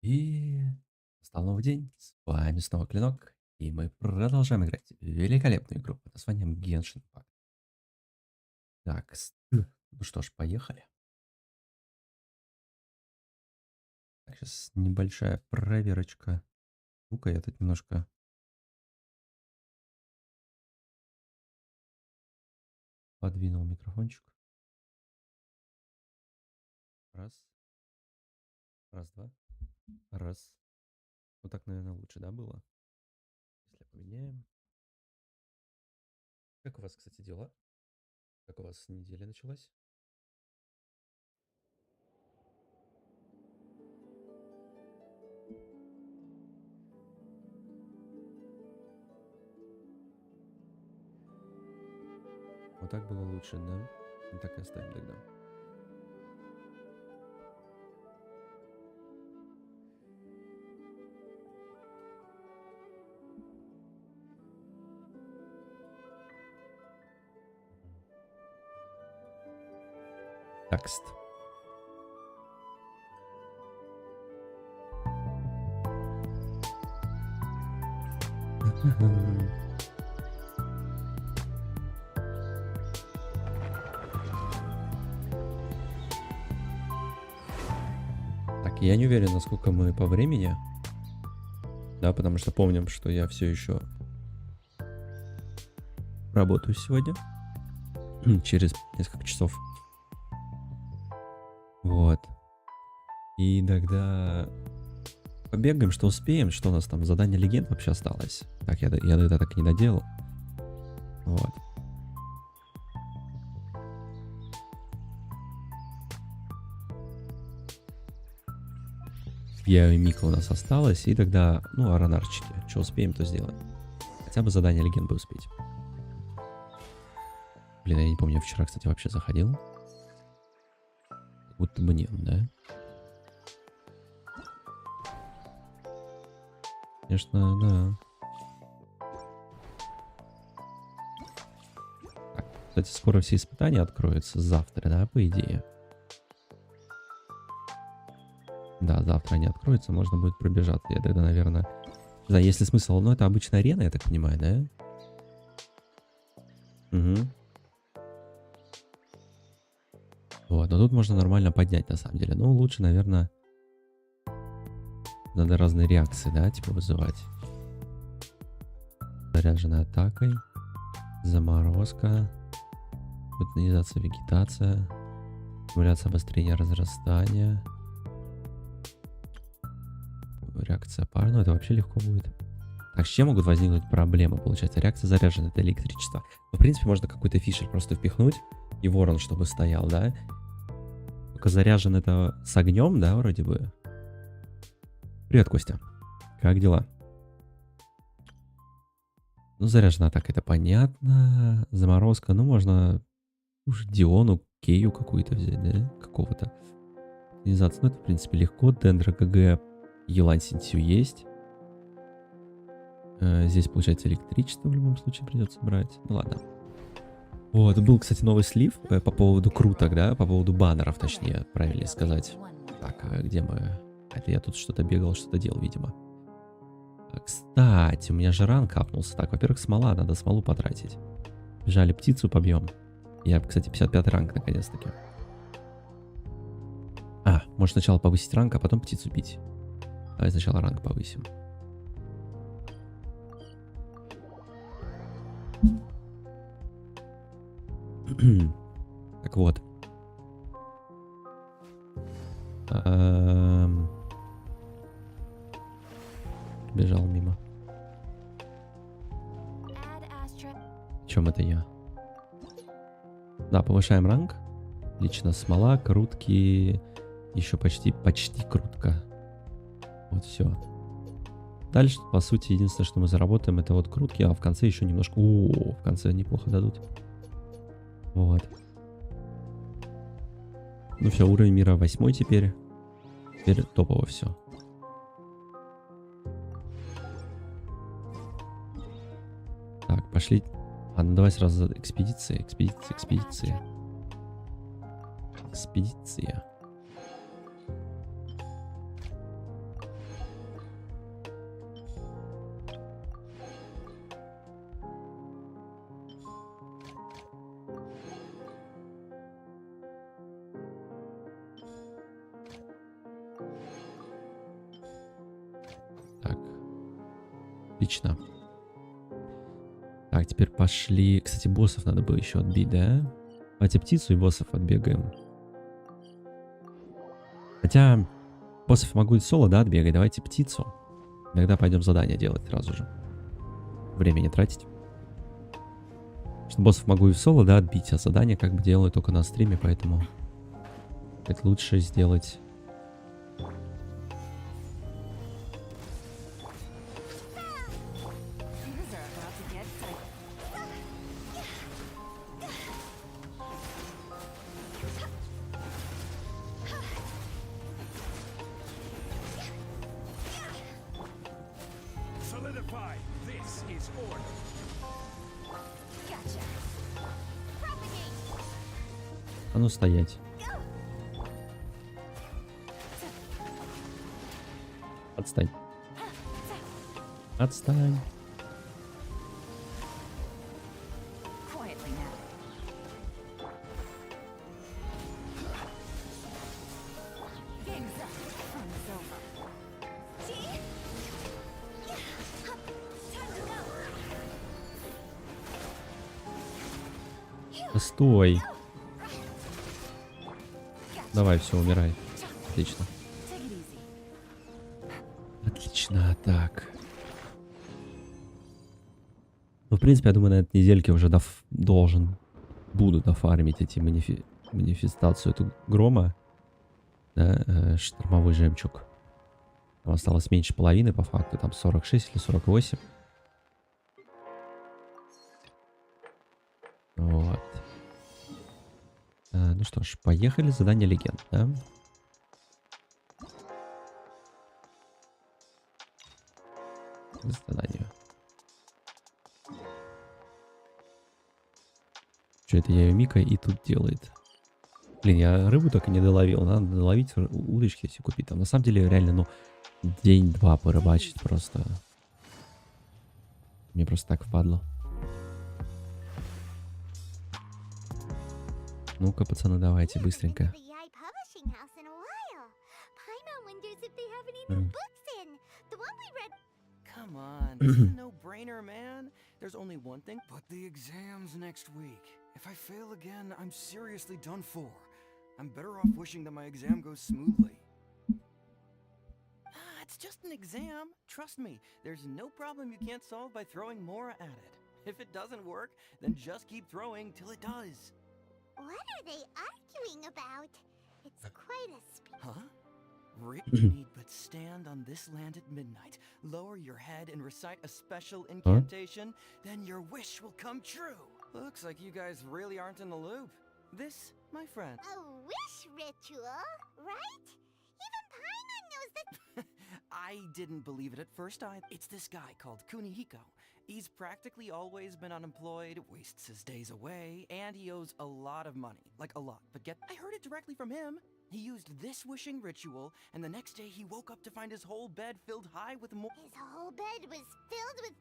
И настал новый день. С вами снова KLiiNoK. И мы продолжаем играть в великолепную игру под названием Genshin Impact. Так, ну что ж, поехали. Так, сейчас небольшая проверочка. Ну-ка, я тут немножко... подвинул микрофончик. Раз. Раз, два. Раз. Вот так, наверное, лучше, да, было? Если поменяем. Как у вас, кстати, дела? Как у вас неделя началась? Вот так было лучше, да? Ну, так и оставим тогда. Текст. Так, я не уверен, насколько мы по времени. Да, потому что помним, что я все еще работаю сегодня. Через несколько часов. Вот. И тогда побегаем, что успеем, что у нас там задание легенд вообще осталось. Так, я тогда так и не доделал. Вот. Я и Мика у нас осталось, и тогда, ну, аронарчики. Что успеем, то сделаем. Хотя бы задание легенд бы успеть. Блин, я не помню, я вчера, кстати, вообще заходил. Как будто бы нет, да? Конечно, да. Так, кстати, скоро все испытания откроются. Завтра, да, по идее? Да, завтра они откроются, можно будет пробежаться. Я тогда, наверное... Да, если смысл, ну это обычная арена, я так понимаю, да? Угу. Вот, но тут можно нормально поднять, на самом деле. Ну, лучше, наверное, надо разные реакции, да, типа вызывать. Заряженной атакой, заморозка, ботанизация, вегетация, стимуляция обострения разрастания, реакция пара, ну это вообще легко будет. Так, с чем могут возникнуть проблемы? Получается, реакция заряжена, это электричество. Но, в принципе, можно какой-то фишер просто впихнуть, и ворон, чтобы стоял, да? Только заряжен это с огнем, да, вроде бы. Привет, Костя. Как дела? Ну, заряжена атака, это понятно. Заморозка, ну, можно уж Диону, Кею какую-то взять, да? Какого-то. Организация, ну, это, в принципе, легко. Дендро ГГ, Елань Синтью есть. Здесь, получается, электричество в любом случае придется брать. Ну, ладно. Вот, был, кстати, новый слив по поводу круток, да? По поводу баннеров, точнее, правильно сказать. Так, где мы? Это я тут что-то бегал, что-то делал, видимо. Кстати, у меня же ранг капнулся. Так, во-первых, смола, надо смолу потратить. Бежали, птицу побьем. Я, кстати, 55 ранг наконец-таки. А, может сначала повысить ранг, а потом птицу бить. Давай сначала ранг повысим. Так вот. Бежал мимо. В чем это я? Да, повышаем ранг. Лично смола, крутки. Еще почти крутка. Вот все. Дальше, по сути, единственное, что мы заработаем, это вот крутки, а в конце еще немножко... О, в конце неплохо дадут. Вот. Ну все, уровень мира 8 теперь. Теперь топово все. Так, пошли. А, ну давай сразу экспедиция. Отлично. Так, теперь пошли. Кстати, боссов надо было еще отбить, да? Давайте птицу и боссов отбегаем. Хотя боссов могу и соло, да, отбегать. Давайте птицу. Иногда пойдем задание делать сразу же. Время не тратить. Что боссов могу и в соло, да, отбить, а задание как бы делаю только на стриме, поэтому это лучше сделать. А ну стоять. Отстань. Отстань. Стой. Давай, все, умирай. Отлично. Отлично, так. Ну, в принципе, я думаю, на этой недельке уже буду дофармить эти манифестацию эту грома. Да, штормовой жемчуг. Там осталось меньше половины, по факту. Там 46 или 48. Вот. Ну что ж, поехали. Задание легенд, да? Задание. Что это я ее Мика и тут делает? Блин, я рыбу так и не доловил. Надо доловить удочки, если купить. Там на самом деле реально, ну, день-два порыбачить просто. Мне просто так впадло. Ну-ка, пацаны, давайте быстренько. Come on, this is a no-brainer, man. There's only one thing. But the exam's next week. If I fail again, I'm seriously done for. I'm better off wishing that my exam goes smoothly. It's just an exam. Trust me, there's no problem you can't solve by throwing more at it. If it doesn't work, then just keep throwing till it does. What are they arguing about? It's quite a Huh? You need but stand on this land at midnight, lower your head and recite a special incantation, then your wish will come true. Looks like you guys really aren't in the loop. This, my friend. A wish ritual, right? Even Paimon knows that. I didn't believe it at first. It's this guy called KLiiNoK. He's practically always been unemployed, wastes his days away, and he owes a lot of money. Like a lot. But I heard it directly from him. He used this wishing ritual, and the next day he woke up to find his whole bed filled high with more. His whole bed was filled with.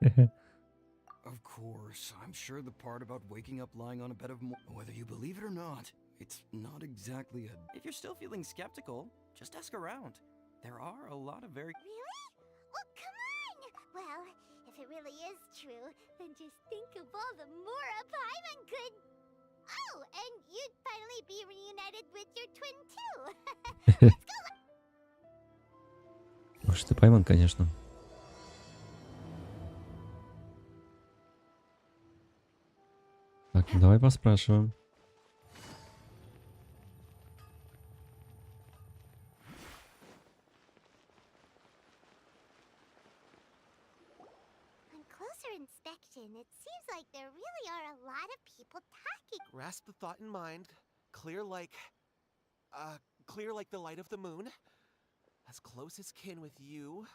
Wow! Of course, I'm sure the part about waking up lying on a bed of whether you believe it or not, it's not exactly a... If you're still feeling skeptical, just ask around. There are a lot of very... Really? Oh, come on! Well, if it really is true, then just think of all the more Paimon could... Oh, and you'd finally be reunited with your twin too! Let's go! Уж ты Пайман, конечно. Так, ну давай поспрашиваем. It seems like there really are a lot of people talking. Grasp the thought in mind. Clear like the light of the moon. As close as kin with you.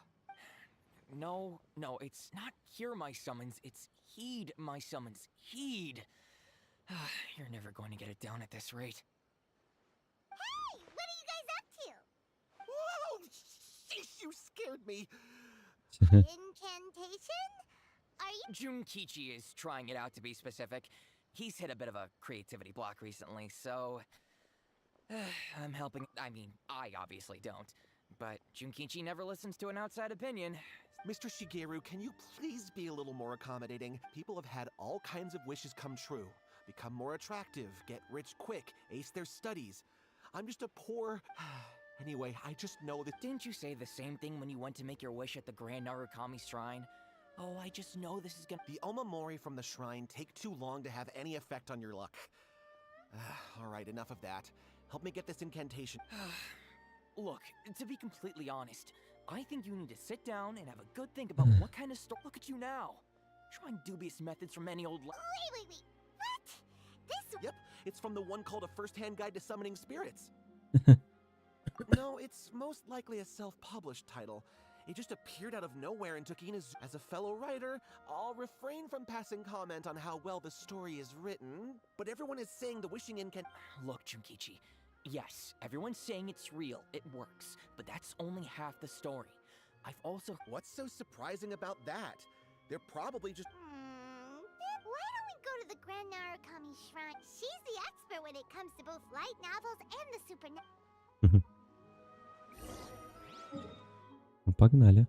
No, it's not hear my summons, it's heed my summons. Heed. You're never going to get it down at this rate. Hey, what are you guys up to? Whoa! Sheesh, you scared me. Incantation? Are you? Junkichi is trying it out, to be specific. He's hit a bit of a creativity block recently, so... I'm helping. I mean, I obviously don't. but Junkichi never listens to an outside opinion. Mr. Shigeru, can you please be a little more accommodating? People have had all kinds of wishes come true. Become more attractive, get rich quick, ace their studies. I'm just a poor... Anyway, I just know that... Didn't you say the same thing when you went to make your wish at the Grand Narukami Shrine? Oh, I just know this is gonna... The omamori from the shrine take too long to have any effect on your luck. Alright, enough of that. Help me get this incantation. Look, to be completely honest, I think you need to sit down and have a good think about what kind of story... Look at you now! Trying dubious methods from any old... Wait. What? This... Yep, it's from the one called A First-Hand Guide to Summoning Spirits. No, it's most likely a self-published title. It just appeared out of nowhere and took Ina's... As a fellow writer, I'll refrain from passing comment on how well the story is written, but everyone is saying the wishing in can... Look, Junkichi, yes, everyone's saying it's real, it works, but that's only half the story. I've also... What's so surprising about that? They're probably just... Why don't we go to the Grand Narukami Shrine? She's the expert when it comes to both light novels and the supernatural. Погнали.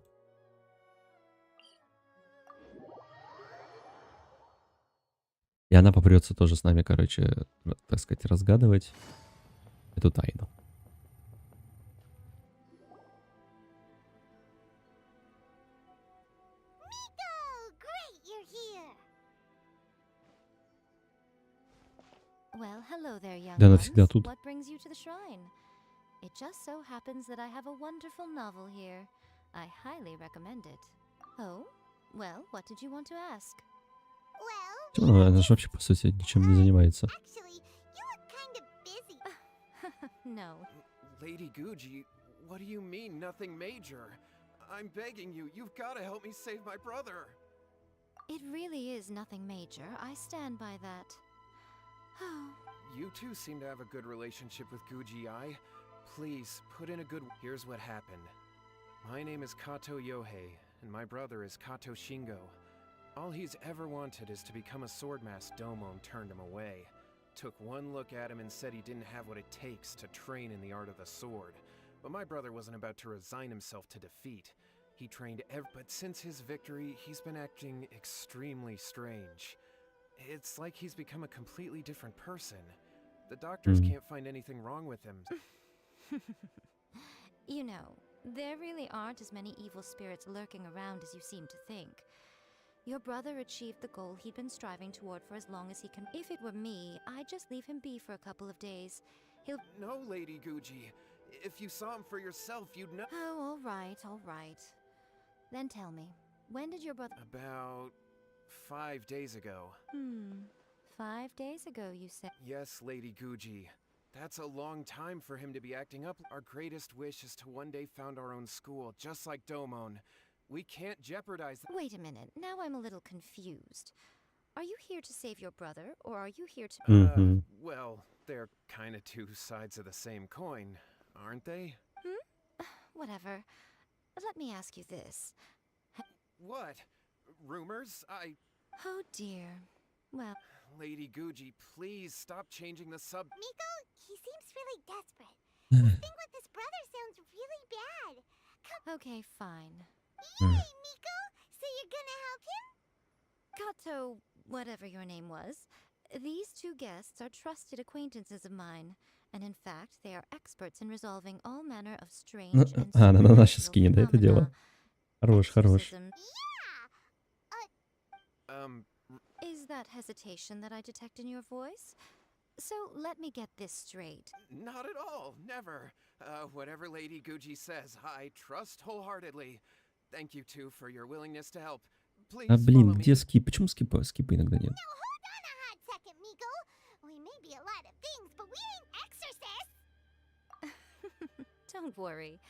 И она попрется тоже с нами, короче, так сказать, разгадывать эту тайну. Great, you're here. Well, hello there, young Да она ones. всегда тут. What brings you to the shrine? It just so happens that I have a wonderful novel here. I highly recommend it. Oh? Well, what did you want to ask? Well, Ну, она же вообще, по сути, ничем не занимается. actually, you look kind of busy. No. Lady Guji, what do you mean, nothing major? I'm begging you, you've got to help me save my brother. It really is nothing major. I stand by that. Oh, You two seem to have a good relationship with Guji-ai. Please, put in a good... Here's what happened. My name is Kato Yohei, and my brother is Kato Shingo. All he's ever wanted is to become a swordmaster. Domon turned him away. Took one look at him and said he didn't have what it takes to train in the art of the sword. But my brother wasn't about to resign himself to defeat. He trained but since his victory, he's been acting extremely strange. It's like he's become a completely different person. The doctors can't find anything wrong with him. you know, there really aren't as many evil spirits lurking around as you seem to think. Your brother achieved the goal he'd been striving toward for as long as he can. If it were me, I'd just leave him be for a couple of days. He'll... No, Lady Guji. If you saw him for yourself, you'd know. Oh, all right. Then tell me, when did your brother... About 5 days ago. 5 days ago, you said. Yes, Lady Guji. That's a long time for him to be acting up. Our greatest wish is to one day found our own school, just like Domon. We can't jeopardize... Wait a minute, now I'm a little confused. Are you here to save your brother, or are you here to... Well, they're kinda two sides of the same coin, aren't they? Whatever. Let me ask you this. What? Rumors? Oh dear. Well... Lady Guji, please stop changing the sub... Miko, he seems really desperate. This thing with his brother sounds really bad. Come... Okay, fine. Yay, Miko! So you're gonna help him? Kato, whatever your name was, these two guests are trusted acquaintances of mine. And in fact, they are experts in resolving all manner of strange and Она на нас сейчас supernatural кинет, да, это дело? phenomena. Хорош. Exorcism. Is that hesitation that I detect in your voice? So let me get this straight. Not at all, never. Whatever Lady Guji says, I trust wholeheartedly. Thank you two for your willingness to help. Please А, блин, follow me. где скип? Почему скипа иногда нет? Now hold on a hot second, Miko. We may be a lot of things, but we ain't exorcists. Don't worry.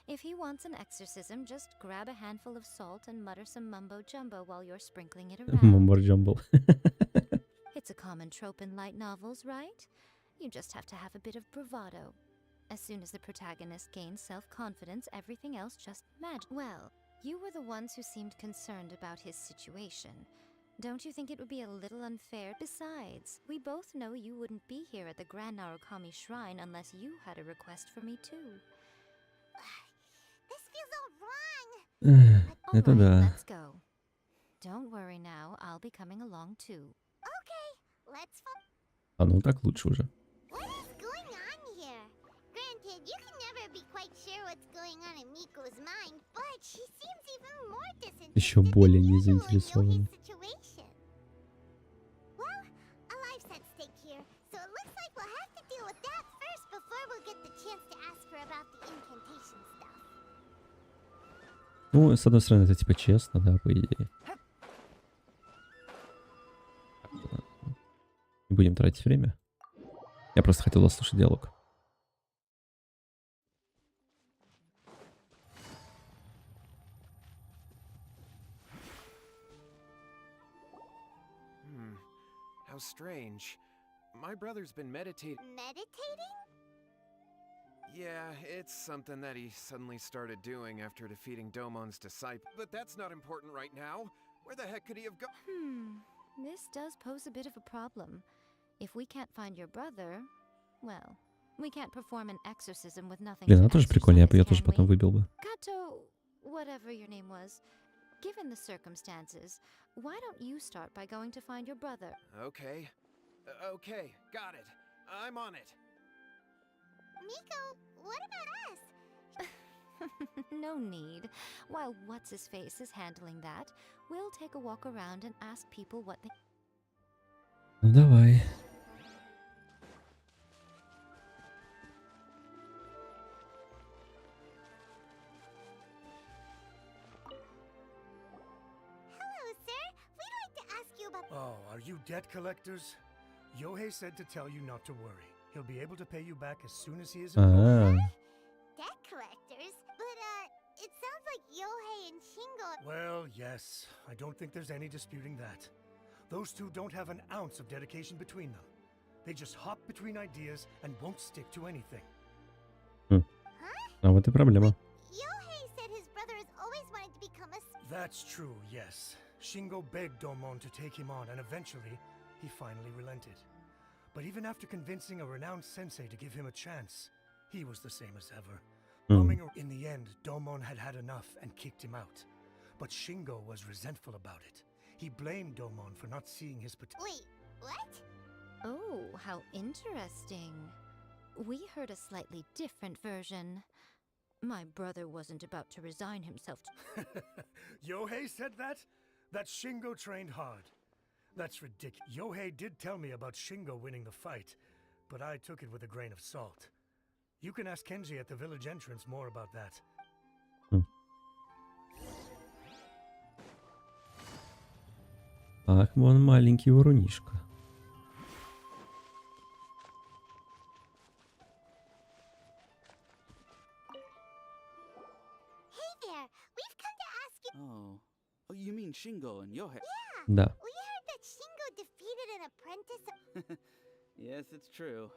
If he wants an exorcism, just grab a handful of salt and mutter some mumbo-jumbo while you're sprinkling it around. Мумбар-джамбл. It's a common trope in light novels, right? You just have to have a bit of bravado. As soon as the protagonist gains self-confidence, everything else just Well, you were the ones who seemed concerned about his situation. Don't you think it would be a little unfair? Besides, we both know you wouldn't be here at the Grand Narukami Shrine unless you had a request for me too. Это Alright, да. let's go. Don't worry now, I'll be coming along too. Okay, let's А ну так лучше уже. What is going on here? Granted, you can never be quite sure what's going on in Miko's mind, but she seems even more disinterested Еще более than не usual in заинтересована. Yohei's situation. Well, a life's at stake here, so it looks like we'll have to deal with that first before we'll get the chance to ask her about the incantation stuff. Ну, с одной стороны, это типа честно, да, по идее. Не будем тратить время. Я просто хотел послушать диалог. How strange. My brother's been meditating. Meditating? Yeah, it's something that he suddenly started doing after defeating Domon's disciple. But that's not important right now. Where the heck could he have gone? This does pose a bit of a problem. If we can't find your brother, well, we can't perform an exorcism with nothing Блин, to она тоже прикольная, я бы ее exorcise, тоже can потом we? выбил бы. Kato, whatever your name was, given the circumstances, why don't you start by going to find your brother? Okay. Okay, got it. I'm on it. Miko, what about us? No need. While What's-His-Face is handling that, we'll take a walk around and ask people what they... Ну давай. Hello, sir. We'd like to ask you about... Oh, are you debt collectors? Yohei said to tell you not to worry. He'll be able to pay you back as soon as he is А, Debt collectors? But, it sounds like Yohei and Shingo... Well, yes. I don't think there's any disputing that. Those two don't have an ounce of dedication between them. They just hop between ideas and won't stick to anything. а вот и проблема. Yohei said his brother has always wanted to become a... That's true, yes. Shingo begged Domon to take him on, and eventually, he finally relented. But even after convincing a renowned sensei to give him a chance, he was the same as ever. In the end, Domon had had enough and kicked him out. But Shingo was resentful about it. He blamed Domon for not seeing his potential. Wait, what? Oh, how interesting. We heard a slightly different version. My brother wasn't about to resign himself to... Yohei said that? That Shingo trained hard. That's ridiculous. Yohei did tell me about Shingo winning the fight, but I took it with a grain of salt. You can ask Kenji at the village entrance more about that. Ах, вон маленький врунишка. Hey there, we've come to ask you... Oh, you mean Shingo and Yohei? Да. We heard that Shingo defeated an apprentice... Yes, it's true.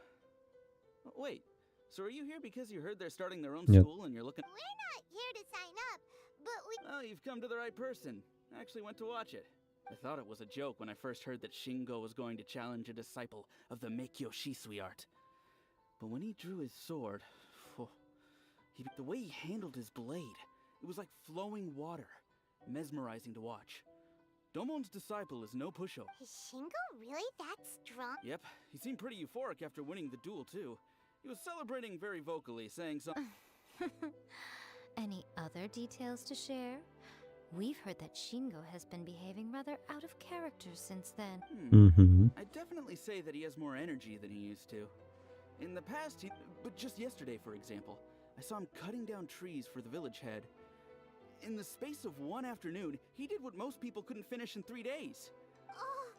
Wait, so are you here because you heard they're starting their own Нет. school and you're looking... We're not here to sign up, but we... Well, you've come to the right person. I actually went to watch it. I thought it was a joke when I first heard that Shingo was going to challenge a disciple of the Meikyo Shisui art. But when he drew his sword, the way he handled his blade, it was like flowing water, mesmerizing to watch. Domon's disciple is no pushover. Is Shingo really that strong? Yep, he seemed pretty euphoric after winning the duel too. He was celebrating very vocally, saying something. Any other details to share? We've heard that Shingo has been behaving rather out of character since then. Мгм. I'd definitely say that he has more energy than he used to. In the past, but just yesterday, for example, I saw him cutting down trees for the village head. In the space of one afternoon, he did what most people couldn't finish in 3 days. Oh,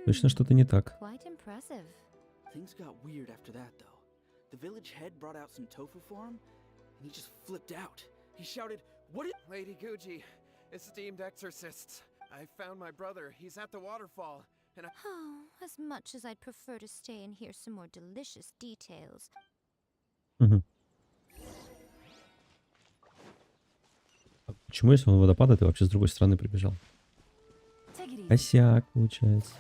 Точно что-то не так. Quite impressive. Things got weird after that, though. The village head brought out some tofu for him, and he just flipped out. He shouted, "What is—" Lady Guji, esteemed exorcists, I found my brother. He's at the waterfall, and I... Oh, as much as I'd prefer to stay and hear some more delicious details. Мгм. А почему, если он водопад, ты вообще с другой стороны прибежал? Косяк, получается.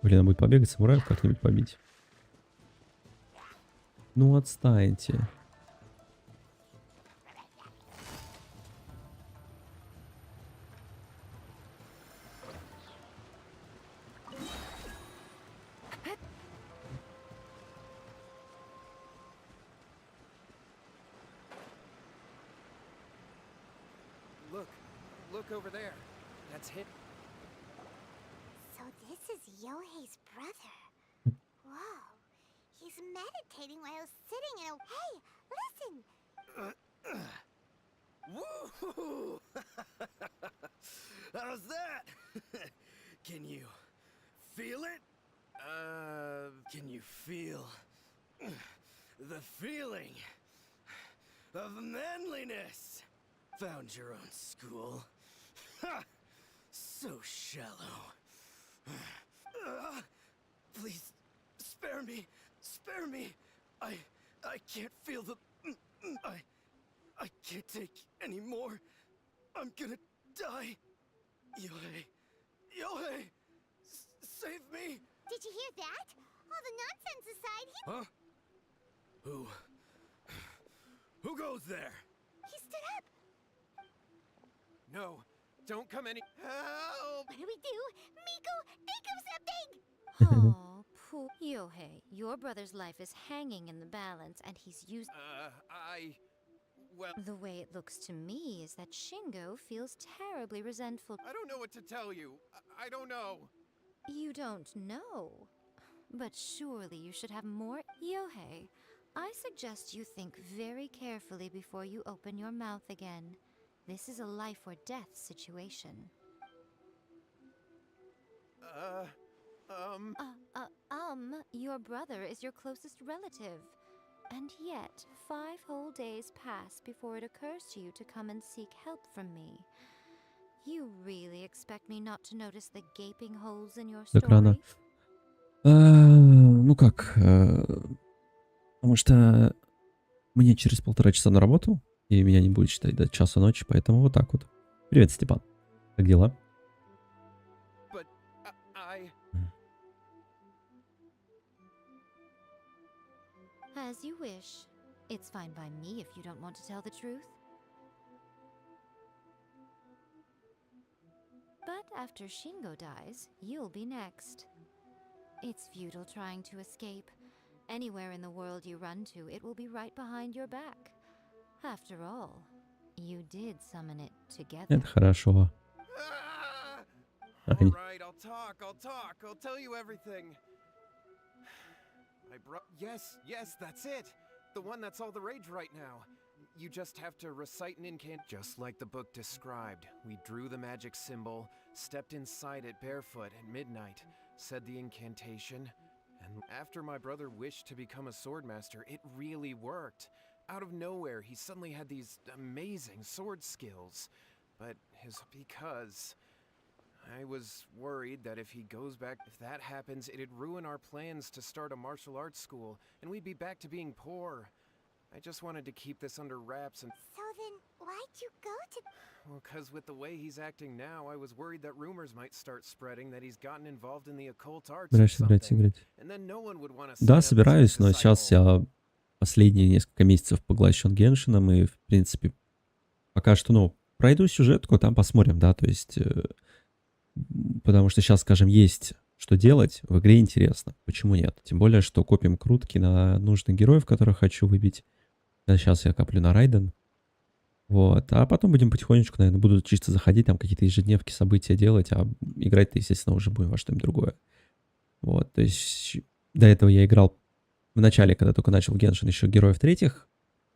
Блин, надо будет побегать, самураев как-нибудь побить. Ну, отстаньте. Look over there. That's him. So this is Yohei's brother. Whoa. He's meditating while sitting in a... Hey, listen! Woo! How's that? Can you feel it? Can you feel the feeling of manliness? Found your own school. Ha! So shallow. Please, spare me. Spare me. I can't feel the... I can't take any more. I'm gonna die. Yohei. Yohei! Save me! Did you hear that? All the nonsense aside, he... Huh? Who goes there? He stood up! No, don't come any... Help! What do we do? Miko, think of something! Oh, poor Yohei. Your brother's life is hanging in the balance, and he's used. Well, The way it looks to me is that Shingo feels terribly resentful. I don't know what to tell you. I don't know. You don't know. But surely you should have more. Yohei, I suggest you think very carefully before you open your mouth again. This is a life or death situation. Your brother is your closest relative. And yet, 5 whole days pass before it occurs to you to come and seek help from me. You really expect me not to notice the gaping holes in your Так рано. story? Ну как, потому что мне через 1,5 часа на работу, и меня не будет считать до часа ночи, поэтому вот так вот. Привет, Степан. Как дела? But I... As you wish. It's fine by me if you don't want to tell the truth. But after Shingo dies, you'll be next. It's futile trying to escape. Anywhere in the world you run to, it will be right behind your back. After all, you did summon it together. Это хорошо. All right, I'll talk. I'll tell you everything. Yes, that's it. The one that's all the rage right now. You just have to recite an incant. Just like the book described, we drew the magic symbol, stepped inside it barefoot at midnight, said the incantation, and after my brother wished to become a swordmaster, it really worked. Out of nowhere, he suddenly had these amazing sword skills. But because I was worried that if he goes back, if that happens, it'd ruin our plans to start a martial arts school, and we'd be back to being poor. I just wanted to keep this under wraps and... So then, why'd you go to... Well, because with the way he's acting now, I was worried that rumors might start spreading that he's gotten involved in the occult arts or something. And then no one would want to... Да, собираюсь, но сейчас я последние несколько месяцев поглощен Геншином, и, в принципе, пока что, ну, пройду сюжетку, там посмотрим, да, то есть... Потому что сейчас, скажем, есть что делать, в игре интересно. Почему нет? Тем более, что копим крутки на нужных героев, которых хочу выбить. Да, сейчас я коплю на Райден. Вот. А потом будем потихонечку, наверное, буду чисто заходить, там какие-то ежедневки, события делать, а играть-то, естественно, уже будем во что-нибудь другое. Вот. То есть до этого я играл в начале, когда только начал Геншин, еще героев третьих.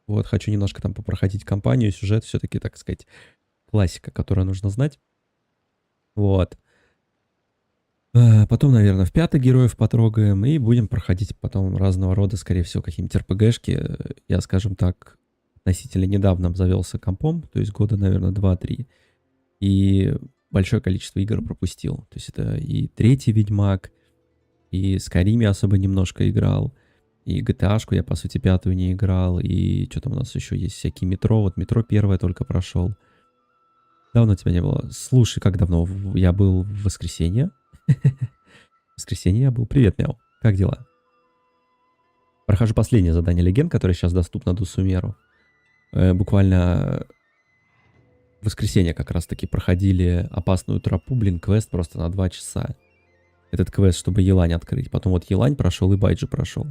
Вот. Хочу немножко там попроходить кампанию, сюжет, все-таки, так сказать, классика, которую нужно знать. Вот. Потом, наверное, в 5 героев потрогаем и будем проходить потом разного рода, скорее всего, какие-нибудь РПГшки. Я, скажем так, относительно недавно обзавелся компом, то есть года, наверное, 2-3. И большое количество игр пропустил. То есть это и 3-й Ведьмак, и Skyrim я особо немножко играл, и GTA-шку я, по сути, 5-ю не играл, и что там у нас еще есть, всякие Метро. Вот Метро 1 только прошел. Давно тебя не было. Слушай, как давно? Я был в воскресенье. Воскресенье я был. Привет, Мяу. Как дела? Прохожу последнее задание легенд, которое сейчас доступно до Сумеру. Буквально в воскресенье как раз-таки проходили опасную тропу, блин, квест просто на 2 часа. Этот квест, чтобы Елань открыть. Потом вот Елань прошел и Байджи прошел.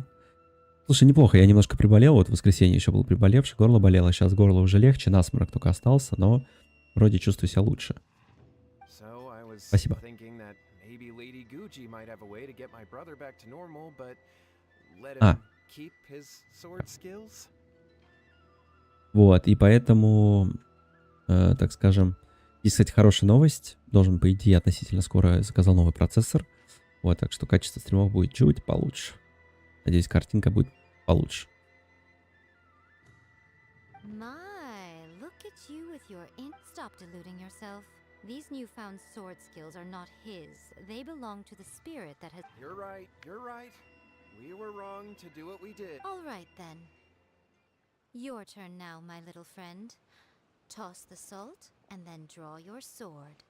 Слушай, неплохо, я немножко приболел, вот в воскресенье еще был приболевший, горло болело, сейчас горло уже легче, насморк только остался, но вроде чувствую себя лучше. Спасибо. Вот, и поэтому, так скажем, есть, кстати, хорошая новость. Должен, по идее, относительно скоро заказал новый процессор. Вот, так что качество стримов будет чуть получше. Надеюсь, картинка будет получше. Stop deluding yourself. These newfound sword skills are not his. They belong to the spirit that has... You're right, you're right. We were wrong to do what we did. All right, then. Your turn now, my little friend. Toss the salt, and then draw your sword.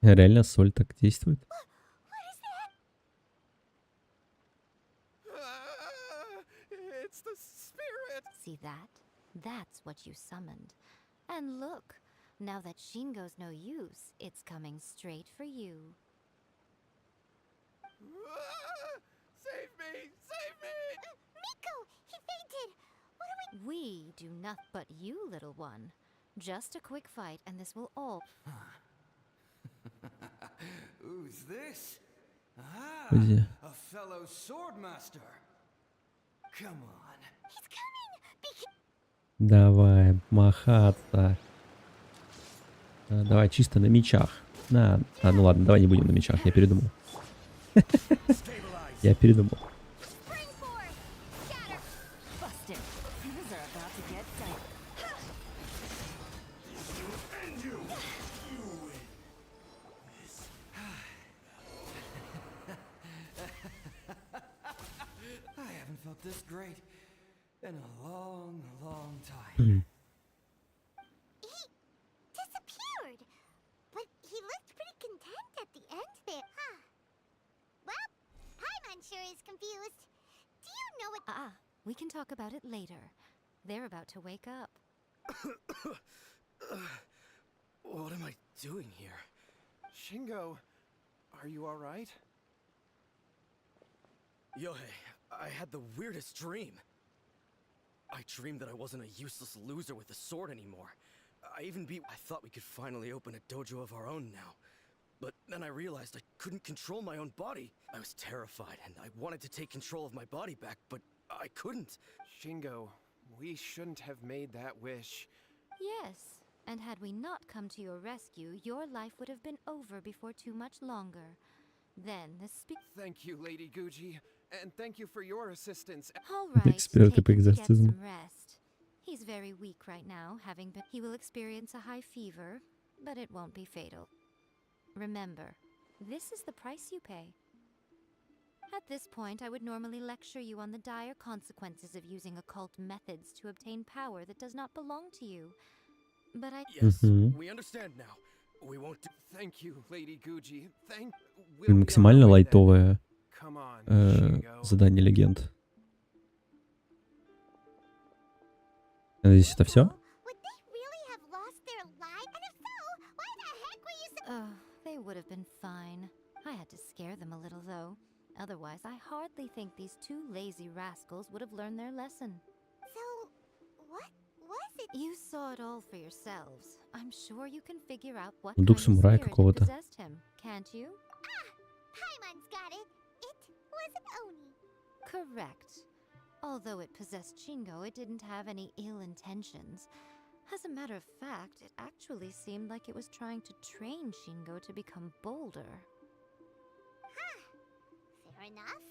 Реально соль так действует? It's the spirit. See that? That's what you summoned. And look, now that Shingo's no use, it's coming straight for you. Save me! Save me! Miko! He fainted! What do we... We do not but you, little one. Just a quick fight, and this will all... Who's this? Ah, Подожди. a fellow swordmaster. Come on. He's coming! Давай, махаться. Давай чисто на мечах. Ну ладно, давай не будем на мечах, я передумал. Я передумал. I haven't felt this great in a long, long time. He disappeared! But he looked pretty content at the end there. Huh. Well, Paimon sure is confused. Do you know what... we can talk about it later. They're about to wake up. What am I doing here? Shingo, are you alright? Yohei, I had the weirdest dream. I dreamed that I wasn't a useless loser with a sword anymore. I thought we could finally open a dojo of our own now. But then I realized I couldn't control my own body. I was terrified and I wanted to take control of my body back, but I couldn't. Shingo, we shouldn't have made that wish. Yes, and had we not come to your rescue, your life would have been over before too much longer. Then the Thank you, Lady Guji, and thank you for your assistance. All right, Эксперты take по him to get экзорцизму. some rest. He's very weak right now, he will experience a high fever, but it won't be fatal. Remember, this is the price you pay. At this point, I would normally lecture you on the dire consequences of using occult methods to obtain power that does not belong to you. But I... Yes, we understand now. We won't do... Thank you, Lady Guji. Максимально лайтовое Come on, Shingo. задание легенд. Надеюсь, это все? Would they really have lost their lives? And if so, why the heck were you so... Oh, they would have been fine. I had to scare them a little, though. Otherwise, I hardly think these two lazy rascals would have learned their lesson. So, what was it? You saw it all for yourselves. I'm sure you can figure out what Дух kind of самурая spirit had какого-то. possessed him, can't you? Paimon's got it. It was an Oni. Correct. Although it possessed Shingo, it didn't have any ill intentions. As a matter of fact, it actually seemed like it was trying to train Shingo to become bolder. Fair enough.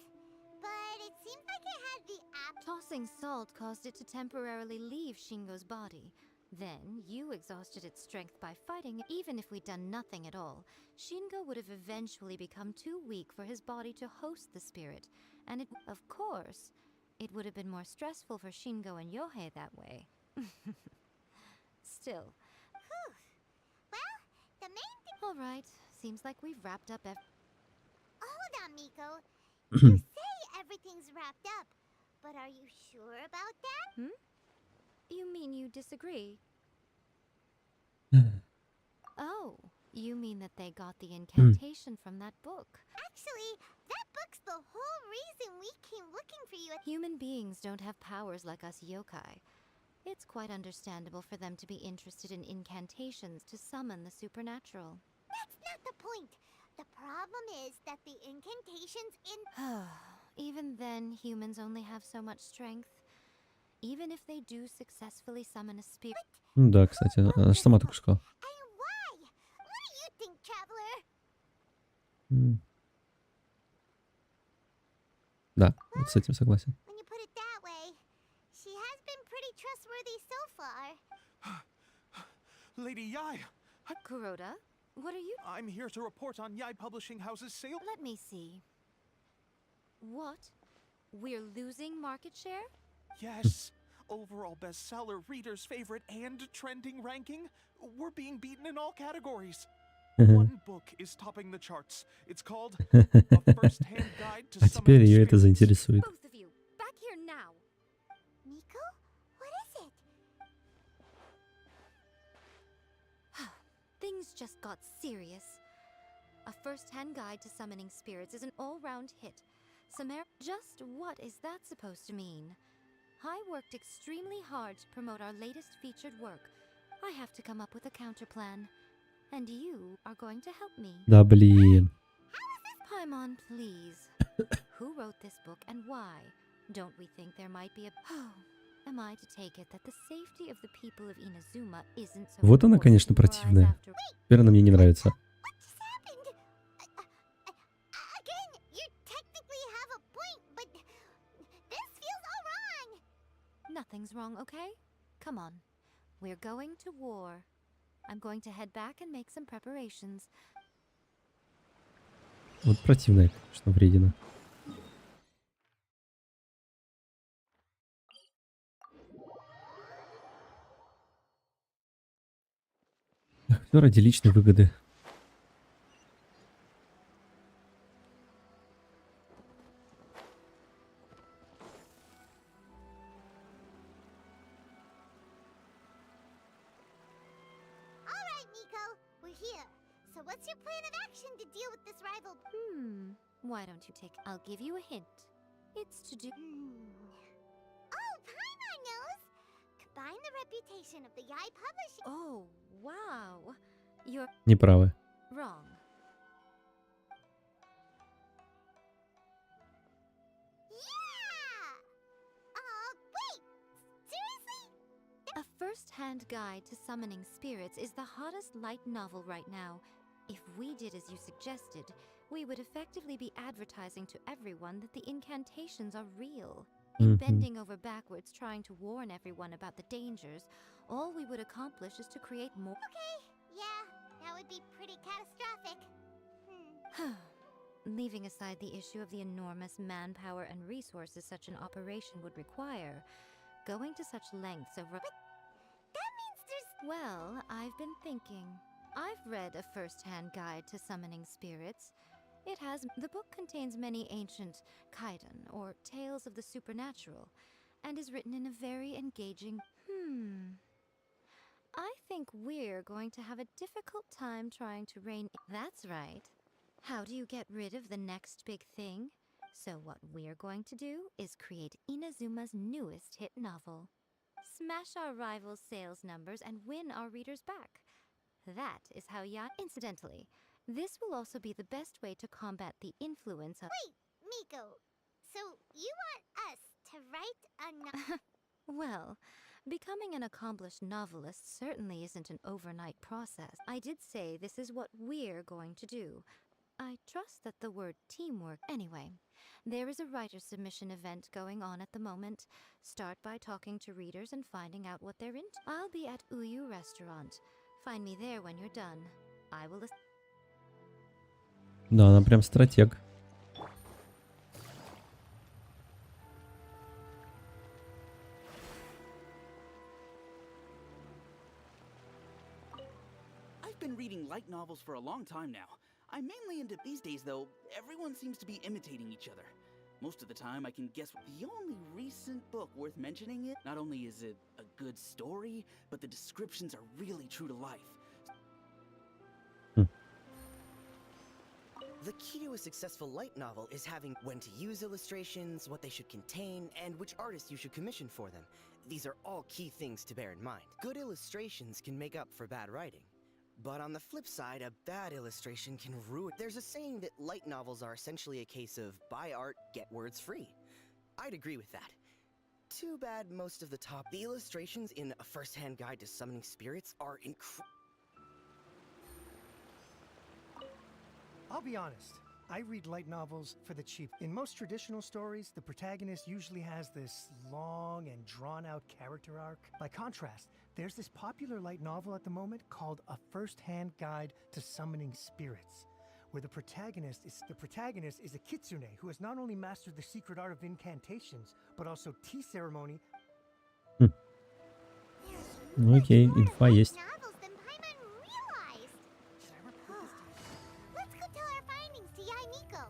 But it seems like it had the Tossing salt caused it to temporarily leave Shingo's body. Then, you exhausted its strength by fighting. Even if we'd done nothing at all, Shingo would have eventually become too weak for his body to host the spirit. And of course, it would have been more stressful for Shingo and Yohei that way. Still. Well, the main thing. All right. Seems like we've wrapped up Hold on, Miko. You say everything's wrapped up, but are you sure about that? You mean you disagree? Oh, you mean that they got the incantation from that book? Actually, that book's the whole reason we came looking for you. Human beings don't have powers like us yokai. It's quite understandable for them to be interested in incantations to summon the supernatural. That's not the point. The problem is that the incantations in. Even then, humans only have so much strength. Even if they do successfully summon a spirit. Ну да, кстати, она же сама только что сказала. And why? What do you think, traveler? Да, вот с этим согласен. When you put it that way, she has been pretty trustworthy so far. Lady Yai, Kuroda, what are you? I'm here to report on Yai Publishing House's sale. Let me see. What? We're losing market share? Yes. Overall bestseller, readers' favorite, and trending ranking. We're being beaten in all categories. One book is topping the charts. It's called A First-Hand Guide to А теперь Summoning ее это Spirits. заинтересует. Both of you, back here now. Miko? What is it? Things just got serious. A first-hand guide to summoning spirits is an all-round hit. Just what is that supposed to mean? I worked extremely hard to promote our latest featured work. I have to come up with a counterplan. And you are going to help me. Да, блин. Paimon, please. Who wrote this book and why? Don't we think there might be a... Am I to take it that the safety of the people of Inazuma isn't so Вот она, important конечно, for us противная. after- Теперь она мне не нравится. What just happened? Again, you technically have a point, but this feels all wrong. Nothing's wrong, okay? Come on. We're going to war. I'm going to head back and make some preparations. Вот противная, конечно, вредина. Все ради личной выгоды. All right, Miko, we're here. So what's your plan of action to deal with this rival? Why don't you take... I'll give you a hint. It's to do... Oh, Paimon knows. Combine the reputation of the Yai Publishing. Oh, wow. You're Неправы. wrong. Yeah! Wait! Seriously? A first-hand guide to summoning spirits is the hottest light novel right now. If we did as you suggested, we would effectively be advertising to everyone that the incantations are real. In bending over backwards trying to warn everyone about the dangers, all we would accomplish is to create more... Okay, yeah, that would be pretty catastrophic. Leaving aside the issue of the enormous manpower and resources such an operation would require, going to such lengths over... That means there's... Well, I've been thinking. I've read A First-Hand Guide to Summoning Spirits. It has... The book contains many ancient kaiden, or tales of the supernatural, and is written in a very engaging... I think we're going to have a difficult time trying to rein... That's right. How do you get rid of the next big thing? So what we're going to do is create Inazuma's newest hit novel. Smash our rival's sales numbers and win our readers back. That is how Incidentally, this will also be the best way to combat the influence of... Wait, Miko. So you want us to write a Well, becoming an accomplished novelist certainly isn't an overnight process. I did say this is what we're going to do. I trust that the word teamwork... Anyway, there is a writer submission event going on at the moment. Start by talking to readers and finding out what they're into. I'll be at Uyu Restaurant. Find me there when you're done. I will... Да, она прям стратег. been reading light novels for a long time now. I'm mainly into these days, though. Everyone seems to be imitating each other. Most of the time, I can guess the only recent book worth mentioning it. Not only is it a good story, but the descriptions are really true to life. The key to a successful light novel is having when to use illustrations, what they should contain, and which artist you should commission for them. These are all key things to bear in mind. Good illustrations can make up for bad writing. But on the flip side, a bad illustration can ruin. There's a saying that light novels are essentially a case of buy art, get words free. I'd agree with that. Too bad most of the illustrations in A First-Hand Guide to Summoning Spirits are I'll be honest, I read light novels for the cheap. In most traditional stories, the protagonist usually has this long and drawn-out character arc. By contrast, there's this popular light novel at the moment called A First-Hand Guide to Summoning Spirits, where the protagonist is a kitsune who has not only mastered the secret art of incantations, but also tea ceremony. Окей, инфа есть. Novels than Paimon realized. Let's go tell our findings to KLiiNoK.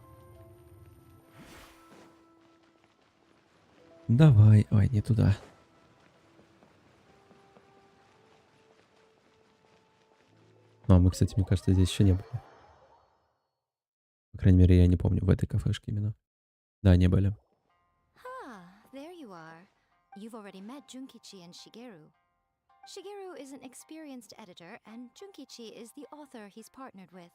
Давай. Ой, не туда. А, мы, кстати, мне кажется, здесь еще не были. По крайней мере, я не помню, в этой кафешке именно. Да, не были. There you are. You've already met Junkichi and Shigeru. Shigeru is an experienced editor, and Junkichi is the author he's partnered with.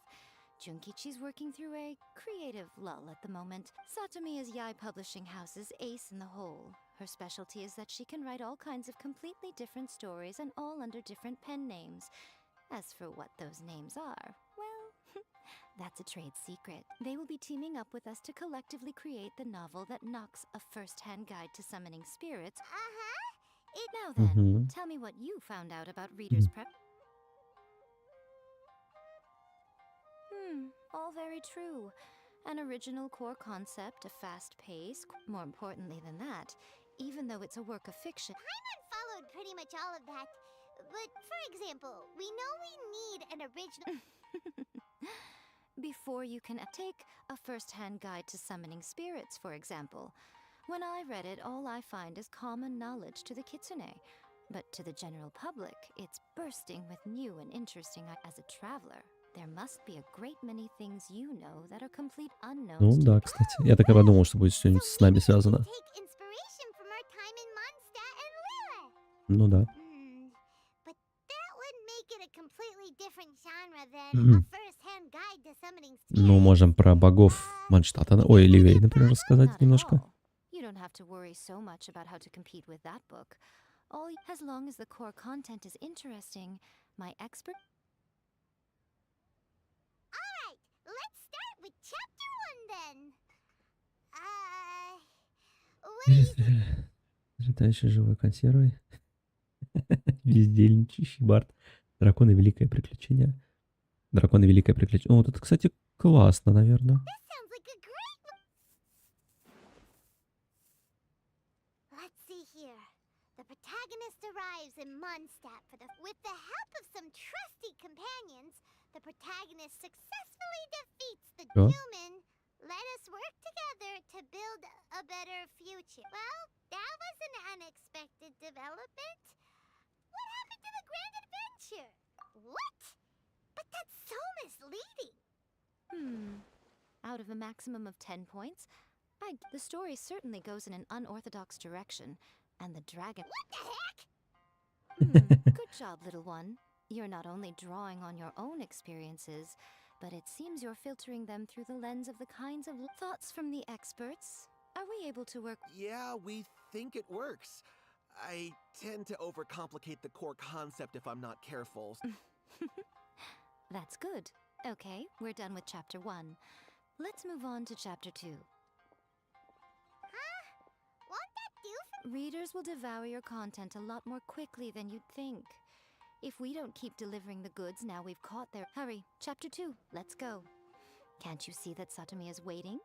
Junkichi's working through a creative lull at the moment. Satomi is Yae Publishing House's ace in the hole. Her specialty is that she can write all kinds of completely different stories and all under different pen names. As for what those names are, well, that's a trade secret. They will be teaming up with us to collectively create the novel that knocks A First-Hand Guide to Summoning Spirits. Now then, tell me what you found out about readers' prep. All very true. An original core concept, a fast pace, more importantly than that, even though it's a work of fiction. Paimon followed pretty much all of that. But, for example, we know we need an original... Before you can take A First-Hand Guide to Summoning Spirits, for example. When I read it, all I find is common knowledge to the kitsune. But to the general public, it's bursting with new and interesting. As a traveler, there must be a great many things you know that are complete unknowns. Ну да, кстати. Я так и подумал, что будет что-нибудь с нами связано. Ну да. Ну, можем про богов Манштата, ой, Ливей, например, рассказать немножко. You don't have to worry so much about how to compete with that book. As long as the core content is interesting, my expert... Alright, let's start with chapter 1 then. Летающий живой консервой. Бездельничающий Барт. Драконы Великое Приключение. Драконы Великое Приключение. О, вот это, кстати, классно, наверное. The protagonist arrives in Mondstadt with the help of some trusty companions. The protagonist successfully defeats the human. Let us work together to build a better future. Well, that was an unexpected development. What happened to the grand adventure? What? But that's so misleading. Out of a maximum of 10 points, the story certainly goes in an unorthodox direction. And the dragon... What the heck? Good job, little one. You're not only drawing on your own experiences, but it seems you're filtering them through the lens of the kinds of thoughts from the experts. Are we able to work... Yeah, we think it works. I tend to overcomplicate the core concept if I'm not careful. That's good. Okay, we're done with chapter 1. Let's move on to chapter 2. Readers will devour your content a lot more quickly than you'd think. If we don't keep delivering the goods now we've caught their... Hurry, chapter 2, let's go. Can't you see that Satomi is waiting?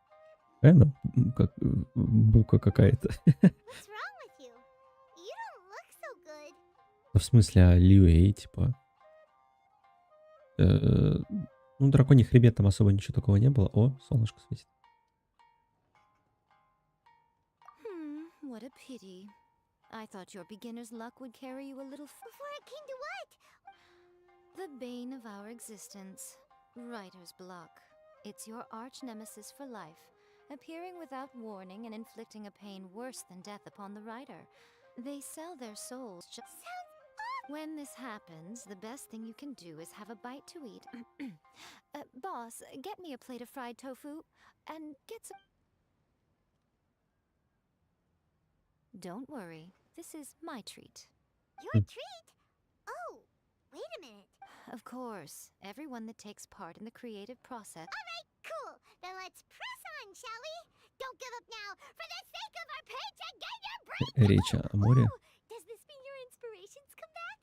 Как бука какая-то. What's wrong with you? You don't look so good. В смысле, Лиуэй, типа. Ну, драконий хребет там особо ничего такого не было. О, солнышко светит. What a pity. I thought your beginner's luck would carry you a little Before it came to what? The bane of our existence. Writer's block. It's your arch nemesis for life, appearing without warning and inflicting a pain worse than death upon the writer. They sell their souls just... When this happens, the best thing you can do is have a bite to eat. Boss, get me a plate of fried tofu, and get some... Don't worry, this is my treat. Your treat? Oh, wait a minute. Of course, everyone that takes part in the creative process... Alright, cool. Then let's press on, shall we? Don't give up now. For the sake of our paycheck, get your brain... Речь о море. Does this mean your inspirations come back?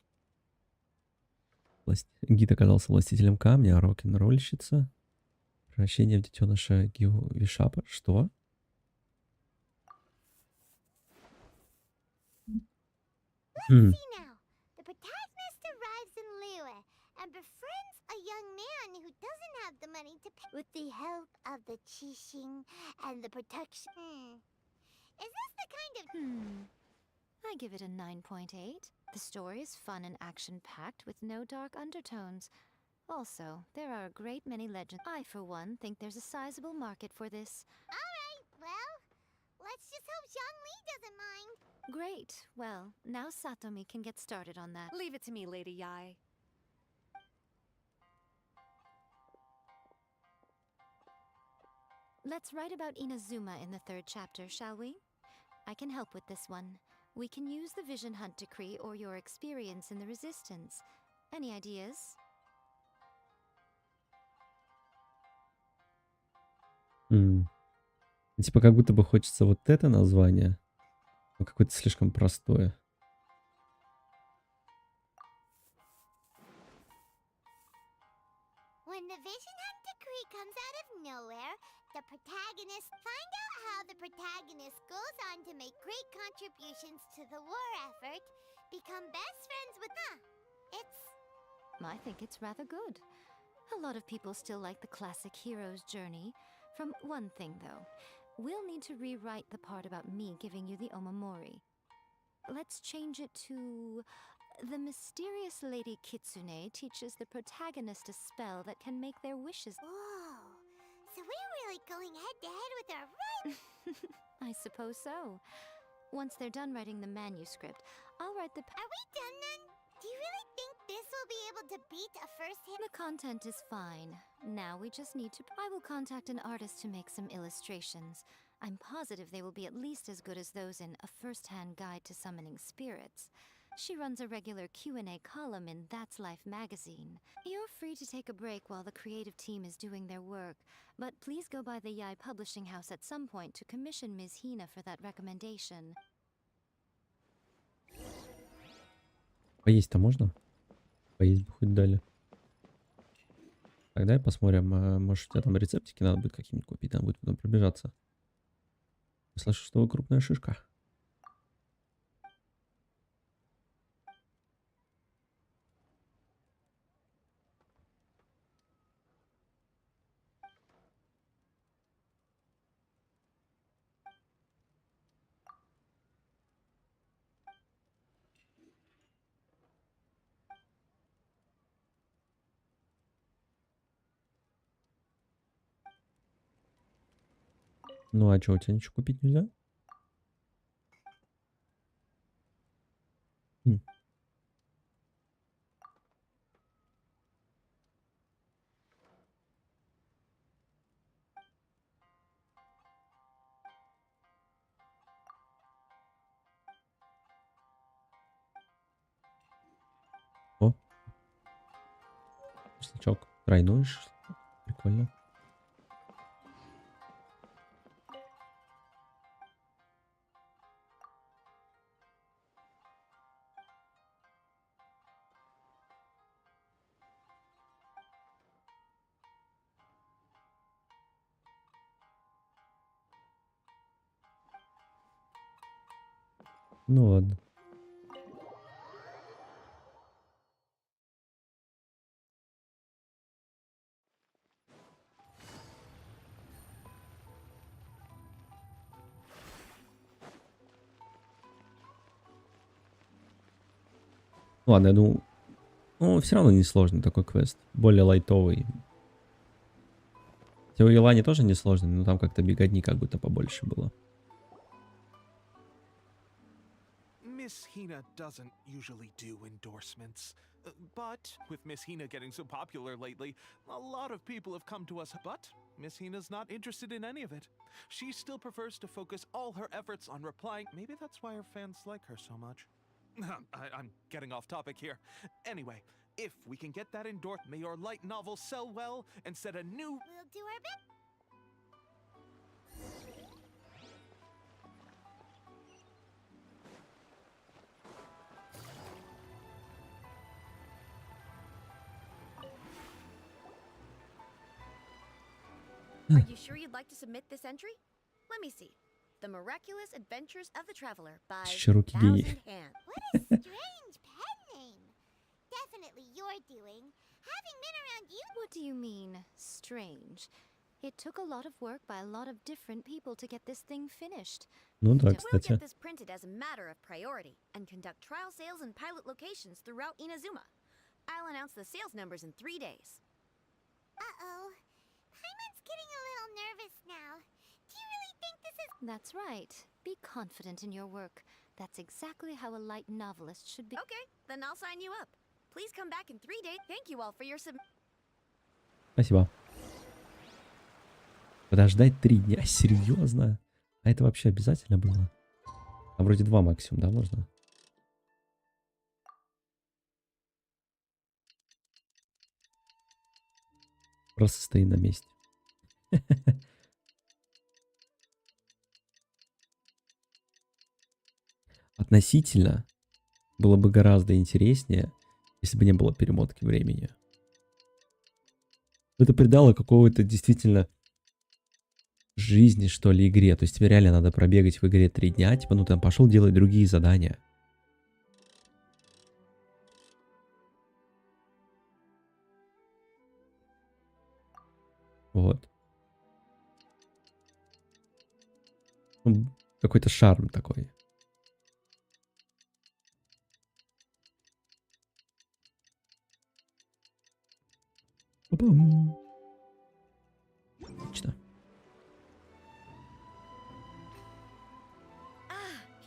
Гид оказался властителем камня, а рок-н-ролльщица. Превращение в детеныша Гио-Вишапа. Что? Let's see now. The protagonist arrives in Liyue and befriends a young man who doesn't have the money to pay with the help of the Qixing and the protection. Is this the kind of... I give it a 9.8. The story is fun and action-packed with no dark undertones. Also, there are a great many legends. I, for one, think there's a sizable market for this. Alright, well, let's just hope Zhongli doesn't mind. Great. Well, now Satomi can get started on that. Leave it to me, Lady Yai. Let's write about Inazuma in the 3rd chapter, shall we? I can help with this one. We can use the Vision Hunt Decree or your experience in the Resistance. Any ideas? Типа как будто бы хочется вот это название, но какое-то слишком простое. When the Vision Hunt Decree comes out of nowhere, the protagonist find out how the protagonist goes on to make great contributions to the war effort, become best friends with I think it's rather good. A lot of people still like the classic hero's journey. From one thing, though, we'll need to rewrite the part about me giving you the Omamori. Let's change it to... The mysterious Lady Kitsune teaches the protagonist a spell that can make their wishes... Whoa, so we're really going head-to-head with our I suppose so. Once they're done writing the manuscript, I'll write the... Are we done then? Do you really think this will be able to beat a first-hand... The content is fine. Now we just need to... I will contact an artist to make some illustrations. I'm positive they will be at least as good as those in A First-Hand Guide to Summoning Spirits. She runs a regular Q&A column in That's Life magazine. You're free to take a break while the creative team is doing their work, but please go by the Yai Publishing House at some point to commission Ms. Hina for that recommendation. Поесть-то можно? Поесть бы хоть дали. Тогда посмотрим, может у тебя там рецептики надо будет какие-нибудь купить, надо будет потом пробежаться. Слышу, что вы крупная шишка. Ну а что, у тебя ничего купить нельзя? О, шашлычок тройной, прикольно. Ну ладно. Ладно, я думаю... Ну, все равно несложный такой квест. Более лайтовый. Хотя у Елани тоже несложный, но там как-то беготни как будто побольше было. Miss Hina doesn't usually do endorsements. But with Miss Hina getting so popular lately, a lot of people have come to us. But Miss Hina's not interested in any of it. She still prefers to focus all her efforts on replying. Maybe that's why her fans like her so much. I'm getting off topic here. Anyway, if we can get that endorsement, may your light novel sell well and set a new... We'll do our best. Are you sure you'd like to submit this entry? Let me see. The Miraculous Adventures of the Traveler by Щеруки гений. Thousand Hand. What a strange pen name. Definitely your doing. Having been around you... What do you mean, strange? It took a lot of work by a lot of different people to get this thing finished. Ну да, We'll кстати. get this printed as a matter of priority and conduct trial sales in pilot locations throughout Inazuma. I'll announce the sales numbers in 3 days. Uh-oh. Paimon's getting a little nervous now. Do you really think this is... That's right. Be confident in your work. That's exactly how a light novelist should be. Okay, then I'll sign you up. Please come back in 3 days. Thank you all for your Спасибо. Подождать 3 дня? Серьезно? А это вообще обязательно было? А вроде 2 максимум, да, можно? Просто стоит на месте. Относительно было бы гораздо интереснее, если бы не было перемотки времени. Это придало какого-то действительно жизни, что ли, игре. То есть тебе реально надо пробегать в игре 3 дня, типа, ну там пошел делать другие задания. Вот. Ну, какой-то шарм такой. Па-пам. Отлично.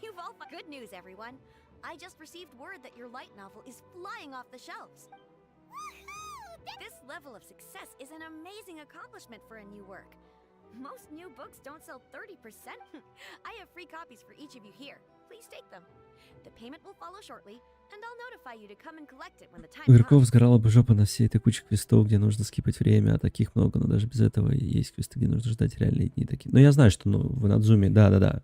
You've all good news, everyone. I just received word that your light novel is flying off the shelves. This level of success is an amazing accomplishment for a new work. Most new books don't sell 30%. I have free copies for each of you here. Please take them. The payment will follow shortly, and I'll notify you to come and collect it when the time У игроков comes. сгорала бы жопа на всей этой куче квестов, где нужно скипать время, а таких много, но даже без этого есть квесты, где нужно ждать реальные дни такие. Но я знаю, что в Инадзуме, да.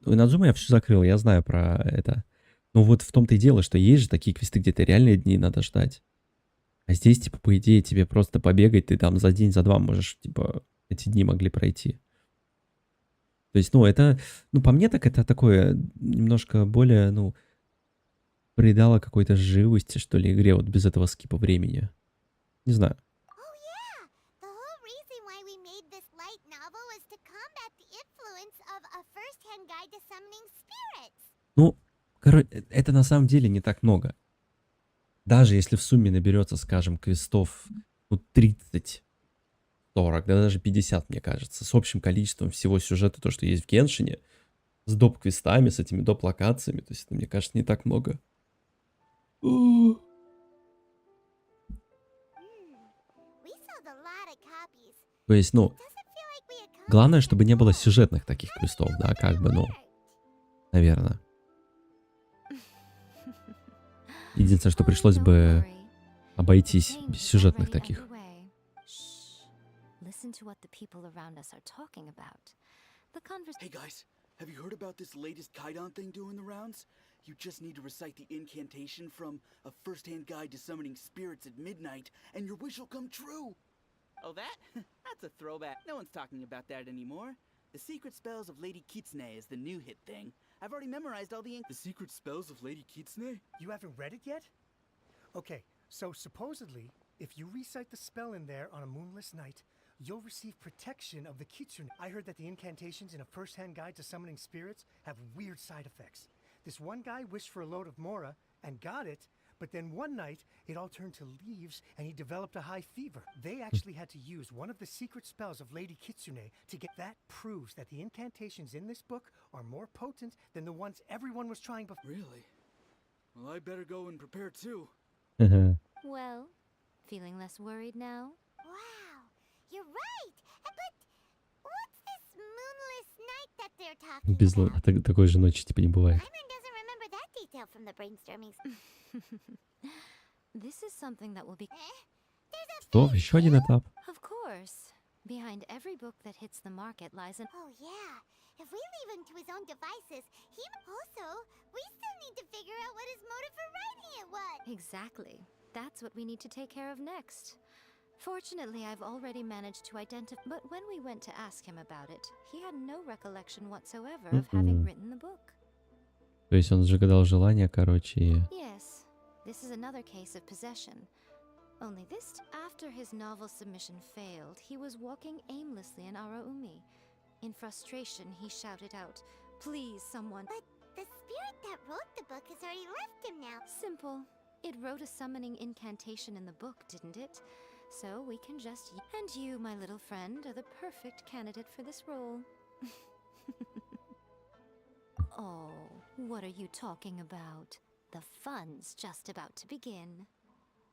В Инадзуме я все закрыл, я знаю про это. Но вот в том-то и дело, что есть же такие квесты, где ты реальные дни надо ждать. А здесь, типа, по идее, тебе просто побегать, ты там за день, за 2 можешь, типа, эти дни могли пройти. То есть, ну, это, ну, по мне так это такое немножко более, ну, придало какой-то живости, что ли, игре, вот без этого скипа времени. Не знаю. Oh yeah! The whole reason why we made this light novel was to combat the influence of a first-hand guide to summoning spirits. Ну, короче, это на самом деле не так много. Даже если в сумме наберется, скажем, квестов, ну, 30, 40, да даже 50, мне кажется, с общим количеством всего сюжета, то, что есть в Геншине, с доп-квестами, с этими доп-локациями, то есть это, мне кажется, не так много. We sold a lot of copies. То есть, ну, Doesn't feel like we accomplished главное, чтобы не было much. сюжетных таких квестов, да, как бы, ну, наверное. Единственное, что пришлось бы обойтись без сюжетных таких. Listen to what the people around us are talking about. The Hey guys, have you heard about this latest Kaidan thing doing the rounds? You just need to recite the incantation from A First-Hand Guide to Summoning Spirits at midnight, and your wish will come true! Oh, that? That's a throwback. No one's talking about that anymore. The Secret Spells of Lady Kitsune is the new hit thing. I've already memorized all the The Secret Spells of Lady Kitsune? You haven't read it yet? Okay, so supposedly, if you recite the spell in there on a moonless night, you'll receive protection of the Kitsune. I heard that the incantations in A First-Hand Guide to Summoning Spirits have weird side effects. This one guy wished for a load of Mora and got it, But then one night, it all turned to leaves, and he developed a high fever. They actually had to use one of the secret spells of Lady Kitsune to get... That proves that the incantations in this book are more potent than the ones everyone was trying before. Really? Well, I better go and prepare too. Well, feeling less worried now? Wow, you're right. But what's this moonless night that they're talking Без about? такой же ночи типа не бывает. Paimon doesn't remember that detail from the brainstorming. This is something that will be... There's a Что? Еще один этап. Of course. Behind every book that hits the market lies an... Oh yeah, if we leave him to his own devices, he... Also, we still need to figure out what his motive for writing it was. Exactly. That's what we need to take care of next. Fortunately, I've already managed to identify... But when we went to ask him about it, he had no recollection whatsoever of having written the book. То есть он загадал желание, короче, и... Yes, this is another case of possession. Only this... After his novel submission failed, he was walking aimlessly in Araumi. In frustration, he shouted out, "Please, someone..." But the spirit that wrote the book has already left him now. Simple. It wrote a summoning incantation in the book, didn't it? So we can just... And you, my little friend, are the perfect candidate for this role. Oh, what are you talking about? The fun's just about to begin.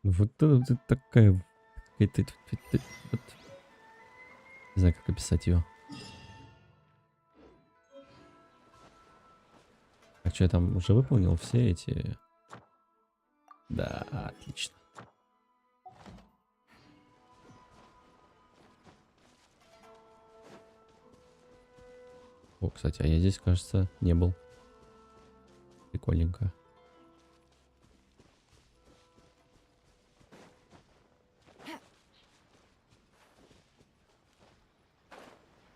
Вот это такая... Вот. Не знаю, как описать ее. А что, я там уже выполнил все эти... Да, отлично. О, кстати, а я здесь, кажется, не был. Прикольненько.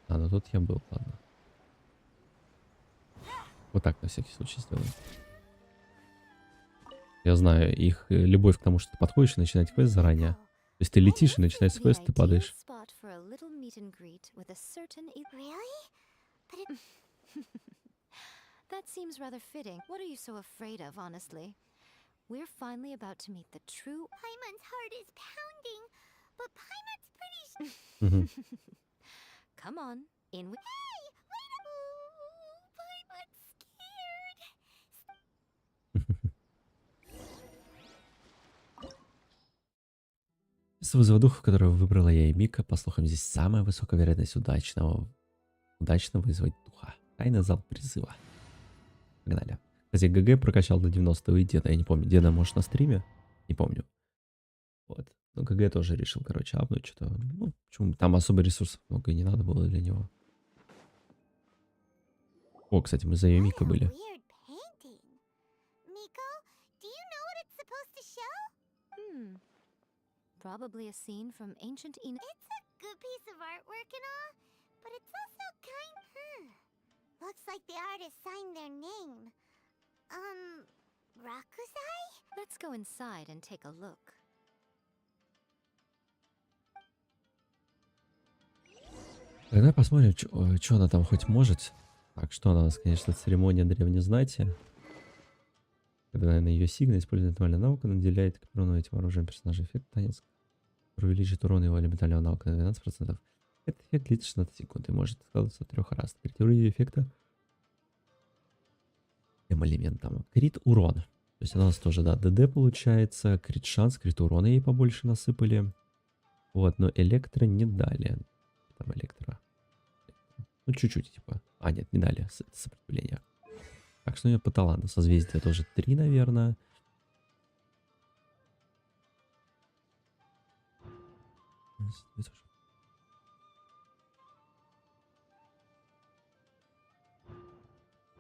А, ну тут я был, ладно. Вот так на всякий случай сделаем. Я знаю, их любовь к тому, что ты подходишь и начинать квест заранее. То есть ты летишь и начинается квест, ты падаешь. Really? But it... That seems rather fitting. What are you so afraid of, honestly? We're finally about to meet the true... Paimon's heart is pounding, but Paimon's pretty... Come on, in with... Hey, wait a... Paimon's scared. С вызова духов, которого выбрала я и Мика, по слухам, здесь самая высокая вероятность удачно вызвать духа. Тайный зал призыва. Погнали. Кстати, ГГ прокачал до 90-го и Деда. Я не помню, Деда, может, на стриме? Не помню. Вот. Но ГГ тоже решил, короче, апнуть что-то. Ну, почему? Там особо ресурсов много и не надо было для него. О, кстати, мы за Мика были. Weird painting. Miko, do you know what it's supposed to show? Probably a scene from ancient Ina... It's a good piece of artwork and all, but it's also kind... Looks like the artist signed their name. Rakusai? Let's go inside and take a look. Давай посмотрим, что она там хоть может. Так, что она у нас, конечно, церемония древней знати. Когда, наверное, ее сигна использует нормальная наука, наделяет к урону этим оружием персонажа эффект танец, который увеличит урон его элементарного навыка на 12%. Этот эффект длится 16 секунд и может складываться от 3 раз. Третий уровень эффекта элементом. Крит урон. То есть она у нас тоже, да, ДД получается, крит шанс, крит урона ей побольше насыпали. Вот, но электро не дали. Там электро. Ну, чуть-чуть, типа. А, нет, не дали сопротивление. Так, что у нее по таланту? Созвездие тоже 3, наверное.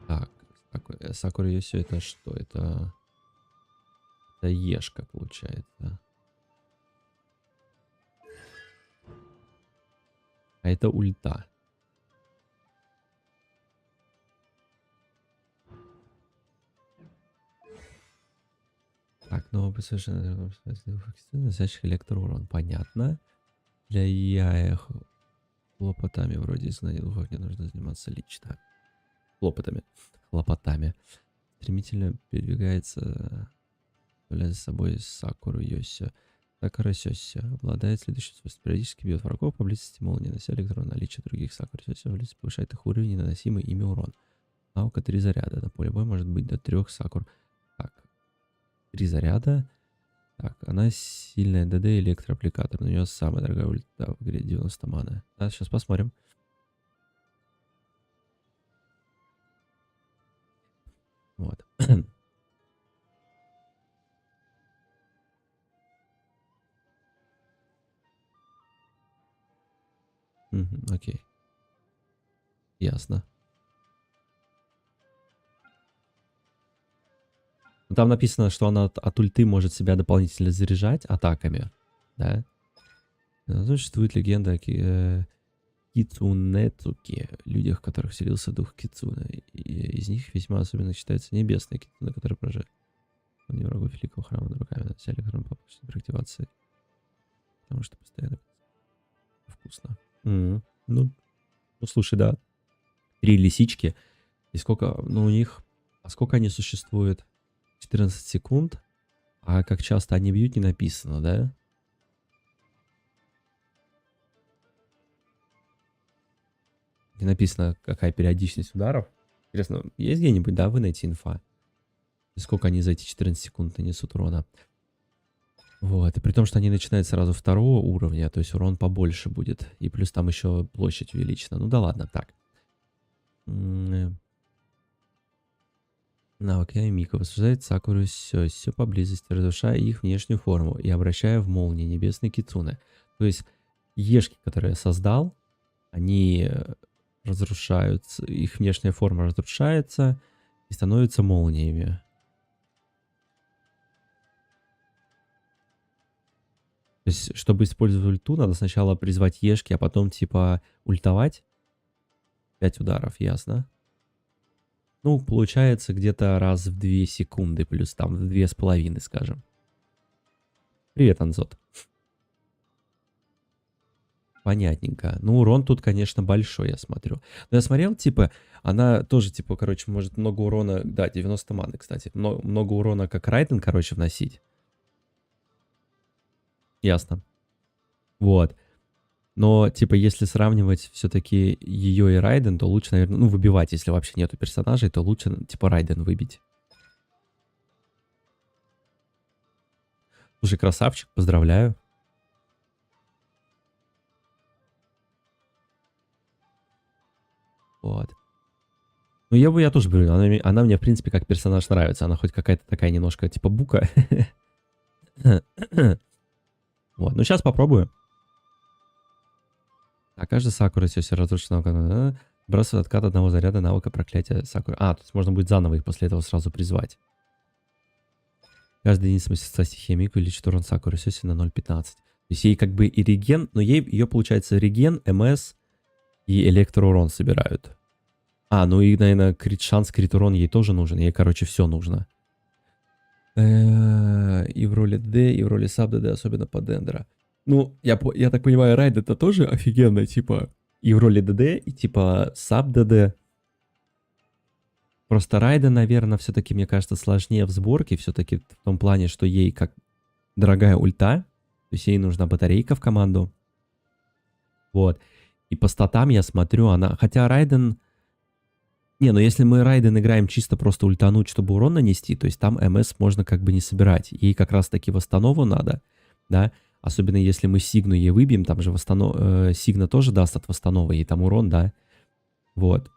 Так, Сакура Йосё, это что? Это Ешка, получается. А это ульта. Так, ну, совершенно носящих электроурон. Понятно. Для яя хлопотами вроде изгнания духов не нужно заниматься лично. Хлопотами. Хлопотами. Стремительно передвигается Оставляя за собой Сакуру Йося. Сакура Сёся обладает следующим свойством. Периодически бьет врагов поблизости молнии, нанося электронное наличие других Сакура Сёся повышает их уровень и наносимый ими урон. Навыка 3 заряда. На поле боя может быть до 3 Сакур. Так. 3 заряда. Так, она сильная ДД и электроаппликатор. У нее самая дорогая ульта в игре 90 маны. Да, сейчас посмотрим. Вот. Окей. Ясно. Там написано, что она от ульты может себя дополнительно заряжать атаками. Да? Существует легенда о Кицунецуки, людях, в которых вселился дух Кицуна. И из них весьма особенно считается небесный Кицуна, который прожил. Он не врагов великого храма руками носили храм по активации. Потому что постоянно вкусно. Ну, слушай, да. 3 лисички. И сколько, ну, у них... А сколько они существуют? 14 секунд. А как часто они бьют, не написано, да? Не написано, какая периодичность ударов. Интересно, есть где-нибудь, да, вы найти инфа? И сколько они за эти 14 секунд нанесут урона? Вот, и при том, что они начинают сразу 2-го уровня, то есть урон побольше будет. И плюс там еще площадь увеличена. Ну да ладно, так. Навык Ямика воссуждает Сакуру Сёсю поблизости, разрушая их внешнюю форму и обращая в молнии небесной Кицуне. То есть ешки, которые я создал, они разрушаются, их внешняя форма разрушается и становятся молниями. То есть, чтобы использовать ульту, надо сначала призвать ешки, а потом, типа, ультовать. 5 ударов, ясно. Ну, получается, где-то раз в 2 секунды, плюс там в 2,5, скажем. Привет, Анзот. Понятненько. Ну, урон тут, конечно, большой, я смотрю. Но я смотрел, типа, она тоже, типа, короче, может много урона... Да, 90 маны, кстати. Много урона, как Райден, короче, вносить. Ясно. Вот. Но, типа, если сравнивать все-таки ее и Райден, то лучше, наверное, ну, выбивать. Если вообще нету персонажей, то лучше, типа, Райден выбить. Слушай, красавчик, поздравляю. Вот. Ну, я тоже говорю, она мне, в принципе, как персонаж нравится. Она хоть какая-то такая немножко, типа, бука. Вот, ну, сейчас попробую. А каждый Сакура Сёси разрушена. Бросает откат одного заряда навыка проклятия Сакура. А, то есть можно будет заново их после этого сразу призвать. Каждая единица мастерства стихия Мику лечит урон Сакура Сёси на 0,15. То есть ей как бы и реген, но ее получается реген, МС и электроурон собирают. А, ну и, наверное, шанс крит урон ей тоже нужен. Ей, короче, все нужно. И в роли Д, и в роли саб ДД, особенно по Дендера. Ну, я так понимаю, Райд это тоже офигенно, типа, и в роли ДД, и типа саб ДД. Просто Райда, наверное, все-таки, мне кажется, сложнее в сборке, все-таки в том плане, что ей как дорогая ульта, то есть ей нужна батарейка в команду. Вот. И по статам я смотрю, она... Хотя Райден... Не, ну если мы Райден играем чисто просто ультануть, чтобы урон нанести, то есть там МС можно как бы не собирать. Ей как раз таки восстанову надо, да. Особенно если мы Сигну ей выбьем, там же Сигна тоже даст от восстановы, ей там урон, да. Вот.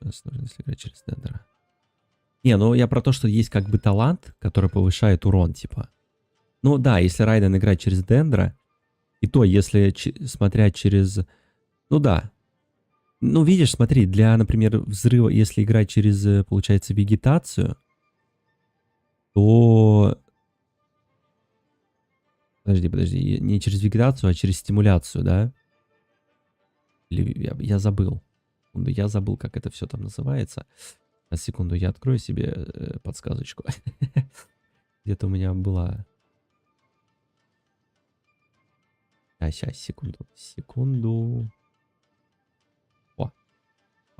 Нужно, если играть через Дендера. Не, ну я про то, что есть как бы талант, который повышает урон, типа. Ну да, если Райден играть через Дендера, и то, если смотря через... Ну да. Ну видишь, смотри, для, например, взрыва, если играть через, получается, вегетацию, то... Подожди, не через вегетацию, а через стимуляцию, да? Или я забыл. Я забыл, как это все там называется. На секунду, я открою себе подсказочку. Где-то у меня была... А, сейчас, секунду. О.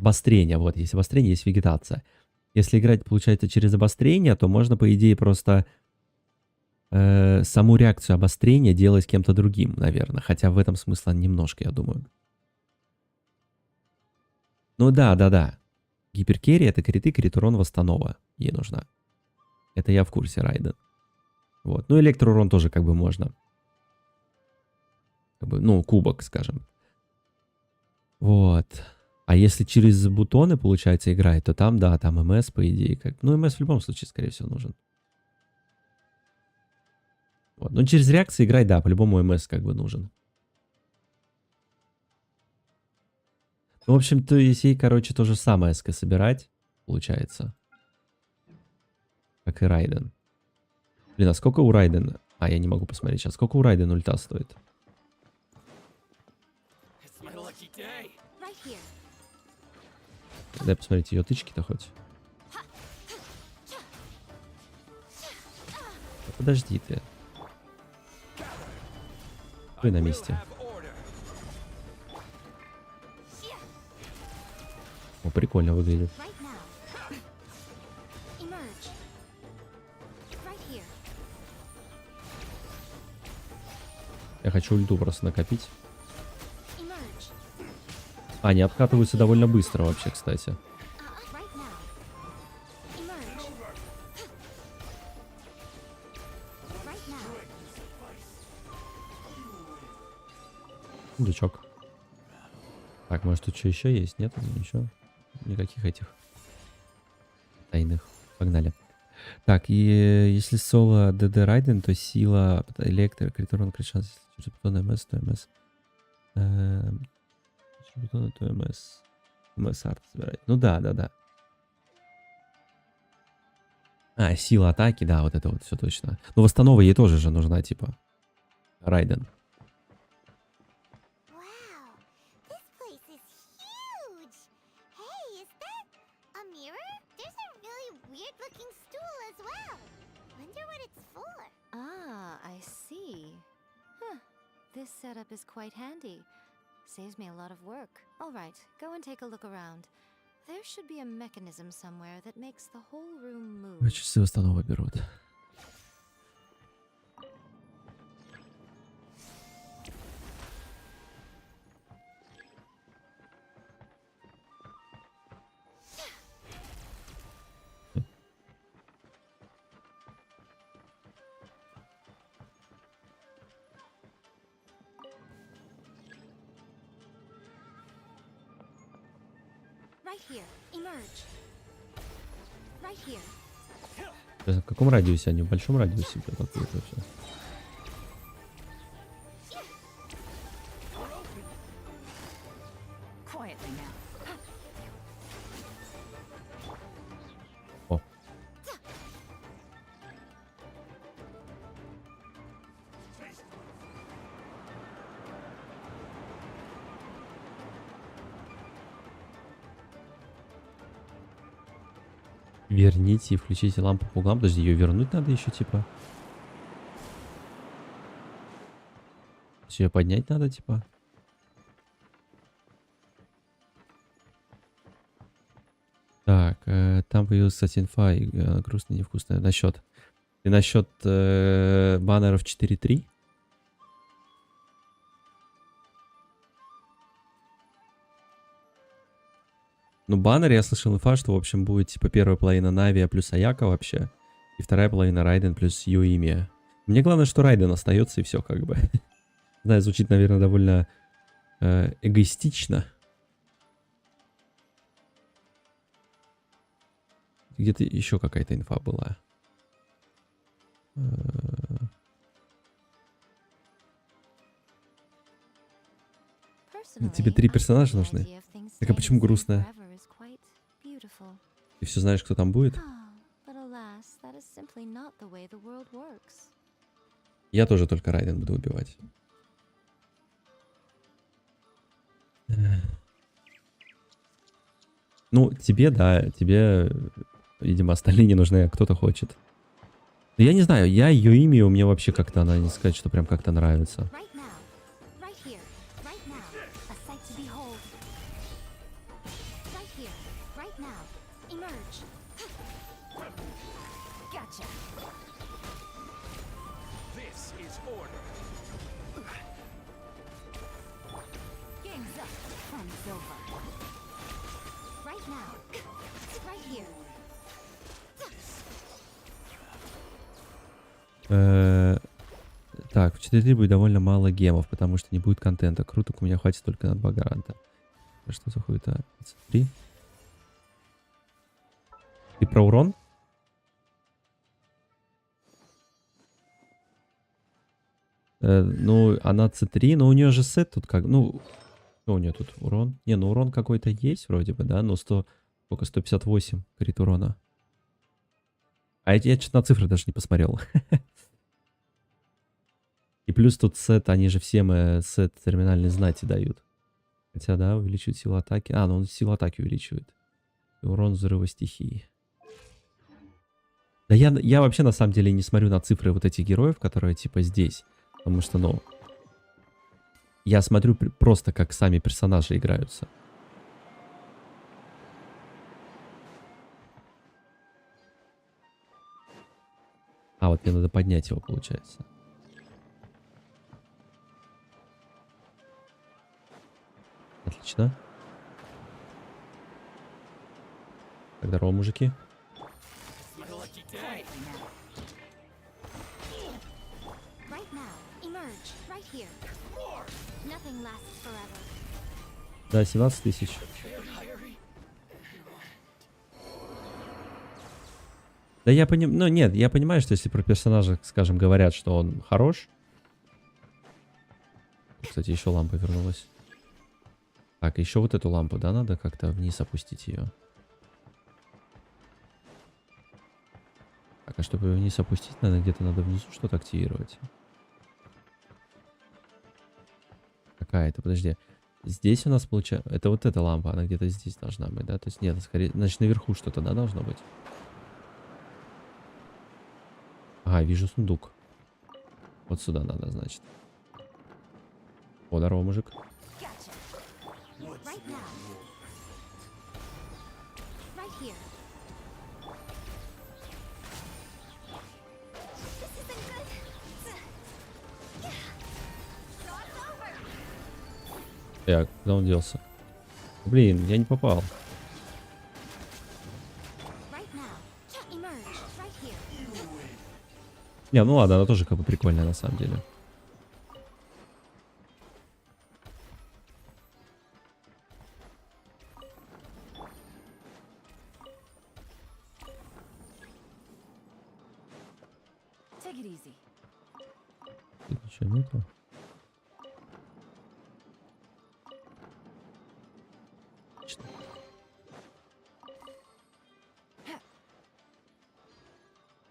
Обострение, вот, есть обострение, есть вегетация. Если играть, получается, через обострение, то можно, по идее, просто саму реакцию обострения делать кем-то другим, наверное. Хотя в этом смысла немножко, я думаю. Ну да. Гиперкерри — это криты, крит урон, восстанова. Ей нужна. Это я в курсе, Райден. Вот. Ну, электроурон тоже как бы можно. Как бы, ну, кубок, скажем. Вот. А если через бутоны, получается, играет, то там, да, там МС, по идее. Как... Ну, МС в любом случае, скорее всего, нужен. Вот. Но через реакции играть, да, по-любому МС как бы нужен. Ну, в общем, то есть ей, короче, то же самое СК собирать, получается. Как и Райден. Блин, а сколько у Райдена? А, я не могу посмотреть сейчас. Сколько у Райдена ульта стоит? Дай посмотреть ее тычки-то хоть. Подожди ты. Стой на месте. О, прикольно выглядит. Я хочу ульту просто накопить. Они обкатываются довольно быстро вообще, кстати. Дучок. Так, может тут что еще есть? Нет? Ничего. Никаких этих тайных. Погнали. Так, и если соло ДД Райден, то сила электрик, критурон, кричан, если бутон МС, то МС. Бутон, то МС. МС арт собирать. Ну да. А, сила атаки, да, вот это вот все точно. Ну, восстанова ей тоже же нужна, типа. Райден. This setup is quite handy. Saves me a lot of work. All right, go and take a look around. There should be a mechanism somewhere that makes the whole room move. Часы восстанова берут. В каком радиусе они? В большом радиусе бьют вообще. О. Верните и включите лампу по углам. Подожди, ее вернуть надо еще, типа. Ее поднять надо, типа. Так, там появилась, кстати, инфа. Грустная, невкусная. Насчет. И насчет баннеров 4.3. Ну, баннер, я слышал инфа, что, в общем, будет, типа, первая половина Навия плюс Аяка вообще. И вторая половина Райден плюс Юимия. Мне главное, что Райден остается, и все, как бы. Знаю, звучит, наверное, довольно эгоистично. Где-то еще какая-то инфа была. Тебе 3 персонажа нужны? Так а почему грустно? Ты все знаешь, кто там будет? Я тоже только Райден буду убивать. Ну, тебе, да, тебе, видимо, остальные не нужны, а кто-то хочет. Но я не знаю, я ее имя, у меня вообще как-то она, не сказать, что прям как-то нравится. here, right now. Emerge. Gotcha. This is order. Game's up. Fun's over. Right now. Right here. Так, в 4.3 будет довольно мало гемов, потому что не будет контента. Круток у меня хватит только на 2 гаранта. Что за хуй-то? 3. Ты про урон? Ну, она C3, но у нее же сет тут как... Ну, что у нее тут? Урон? Не, ну урон какой-то есть вроде бы, да? Но 100... Сколько? 158 крит урона. А я что-то на цифры даже не посмотрел. И плюс тут сет, они же всем сет терминальной знати дают. Хотя, да, увеличивает силу атаки. А, ну он силу атаки увеличивает. И урон взрыва стихии. Да я вообще на самом деле не смотрю на цифры вот этих героев, которые типа здесь. Потому что, ну... Я смотрю просто, как сами персонажи играются. А, вот мне надо поднять его, получается. Отлично. Так, здорово, мужики. Да, 17 тысяч. Да я понимаю, ну нет, я понимаю, что если про персонажа, скажем, говорят, что он хорош. Кстати, еще лампа вернулась. Так, еще вот эту лампу, да, надо как-то вниз опустить ее. Так, а чтобы ее вниз опустить, наверное, где-то надо внизу что-то активировать. Какая-то, подожди. Здесь у нас получается... Это вот эта лампа, она где-то здесь должна быть, да? То есть нет, скорее... Значит, наверху что-то, да, должно быть? Ага, вижу сундук. Вот сюда надо, значит. О, здорово, мужик. Так, куда он делся? Блин, я не попал. Не, ну ладно, она тоже как бы прикольная на самом деле. Тут ничего нету.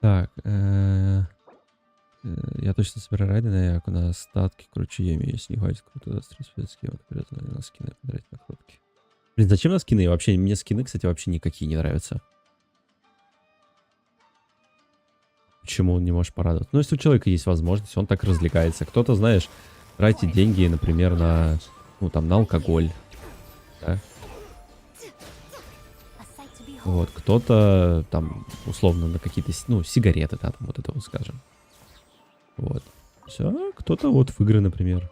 Так, я точно собираю райды на яку на статки, короче, еми, если не хватит, круто, даст 35 скинов, на скины, подарить на крутки. Блин, зачем на скины? Вообще, мне скины, кстати, вообще никакие не нравятся. Почему он не может порадовать? Ну, если у человека есть возможность, он так развлекается. Кто-то, знаешь, тратит деньги, например, на, ну, там, на алкоголь, да? Вот, кто-то там, условно, на какие-то, ну, сигареты, да, там, вот это вот, скажем. Вот. Все, кто-то вот в игры, например.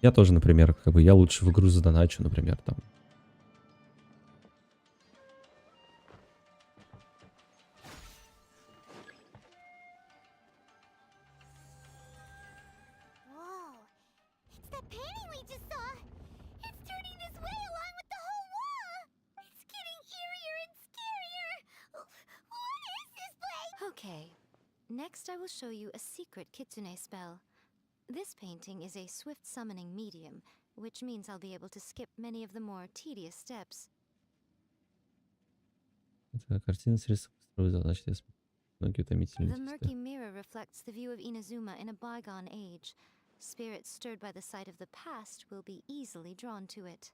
Я тоже, например, как бы, я лучше в игру задоначу, например, там. Okay, next I will show you a secret kitsune spell. This painting is a swift summoning medium, which means I'll be able to skip many of the more tedious steps. Это картина средств быстрого, значит, я многие утомительные The murky mirror reflects the view of Inazuma in a bygone age. Spirits stirred by the sight of the past will be easily drawn to it.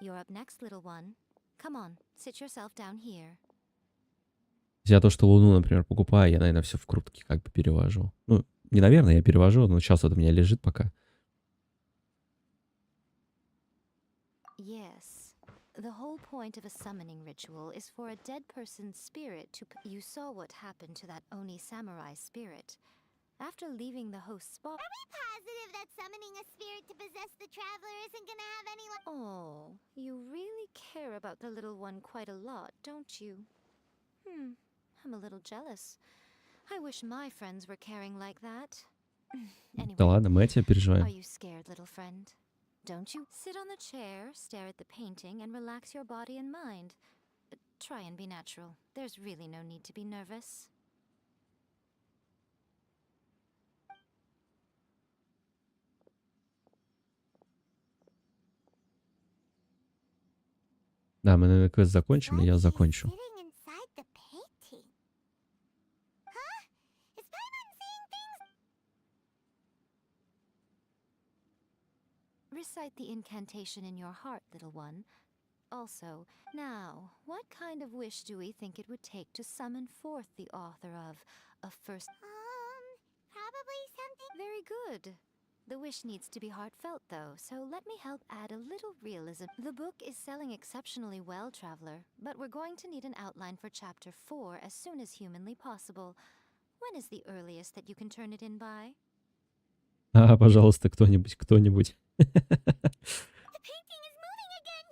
You're up next, little one. Come on, sit yourself down here. Я то, что Луну, например, покупаю, я, наверное, все в крутки как бы перевожу. Ну, Не наверное, я перевожу, но сейчас вот у меня лежит пока. Yes. The whole point of a summoning ritual is for a dead person's spirit to... You saw what happened to that Oni samurai spirit. After leaving the host spot... Are we positive that summoning a spirit to possess the traveler isn't gonna have any Oh, you really care about the little one quite a lot, don't you? I'm a little jealous. I wish my friends were caring like that. Anyway, Да ладно, мы о тебе are переживаем. you scared, little friend? Don't you? Sit on the chair, stare at the painting, and relax your body and mind. Try and be natural. There's really no need to be nervous. Да, мы, наверное, квест закончим, и я закончу. sitting inside the painting? Huh? Is Paimon seeing things? Recite the incantation in your heart, little one. Also, now, what kind of wish do we think it would take to summon forth the author of a first... Probably something. Very good. The wish needs to be heartfelt, though, so let me help add a little realism. The book is selling exceptionally well, Traveler, but we're going to need an outline for Chapter 4 as soon as humanly possible. When is the earliest that you can turn it in by? Пожалуйста, кто-нибудь, кто-нибудь. The painting is moving again.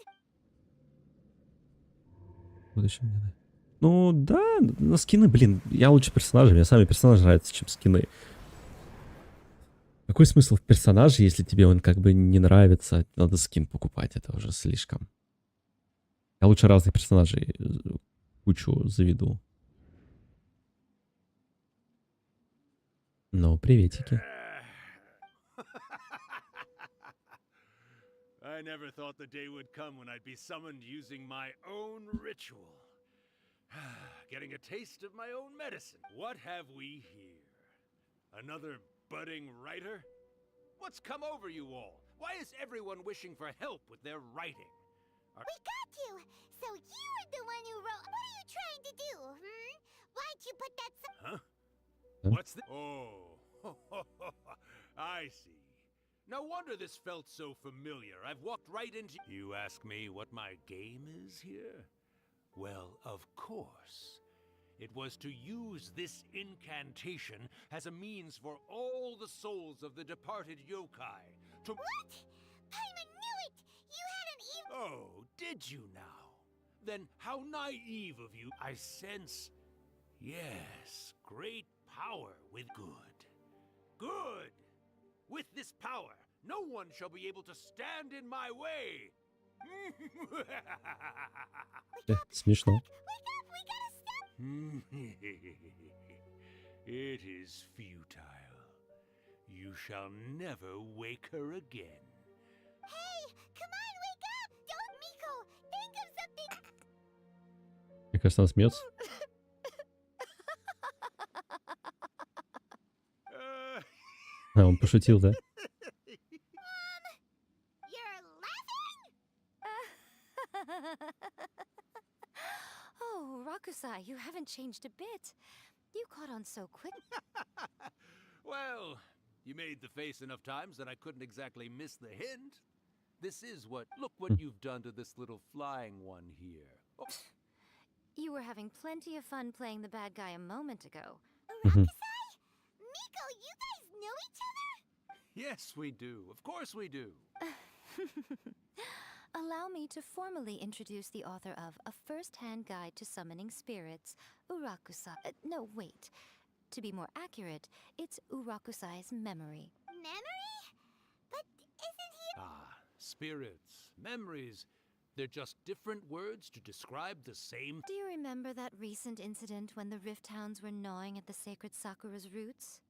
Вот еще мне, да. Ну, да, на скины, блин, я лучше персонажи, мне сами персонажи нравятся, чем скины. Какой смысл в персонаже, если тебе он как бы не нравится, надо скин покупать, это уже слишком. Я лучше разных персонажей кучу заведу. Ну, приветики. I never thought the day would come when I'd be summoned using my own ritual. Getting a taste of my own medicine. What have we here? Another budding writer? What's come over you all? Why is everyone wishing for help with their writing? We got you! So you were the one who wrote... What are you trying to do, Why'd you put that... Huh? What's the... Oh, I see. No wonder this felt so familiar. I've walked right into... You ask me what my game is here? Well, of course. It was to use this incantation as a means for all the souls of the departed yokai to... What? Paimon knew it! You had an evil... Oh, did you now? Then how naive of you. I sense... Yes, great power with good. Good! With this power, no one shall be able to stand in my way! Смешно. Wake up! We gotta stop! It is futile. You shall never wake her again. Hey! Come on, wake up! Don't, Miko! Think of something! Мне кажется, она смеется. Он пошутил, да? You're laughing? Oh, Rakusai, you haven't changed a bit. You caught on so quick. Well, you made the face enough times that I couldn't exactly miss the hint. This is what... Look what you've done to this little flying one here. Oh. You were having plenty of fun playing the bad guy a moment ago. Rakusai? Miko, you guys know each other? Yes, we do. Of course we do. Allow me to formally introduce the author of A First-Hand Guide to Summoning Spirits, Urakusai. No, wait. To be more accurate, it's Urakusai's memory. Memory? But isn't he... Ah, spirits, memories. They're just different words to describe the same... Do you remember that recent incident when the Rift Hounds were gnawing at the sacred Sakura's roots?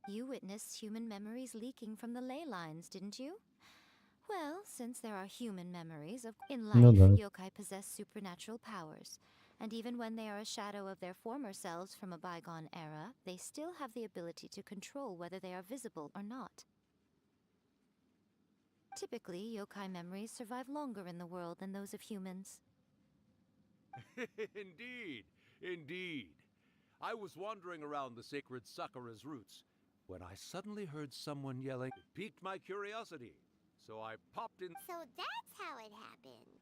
You witnessed human memories leaking from the ley lines, didn't you? Well, since there are human memories, in life, yokai possess supernatural powers. And even when they are a shadow of their former selves from a bygone era, they still have the ability to control whether they are visible or not. Typically, yokai memories survive longer in the world than those of humans. Indeed, indeed. I was wandering around the sacred Sakura's roots, when I suddenly heard someone yelling. It piqued my curiosity, so I popped in. So that's how it happened.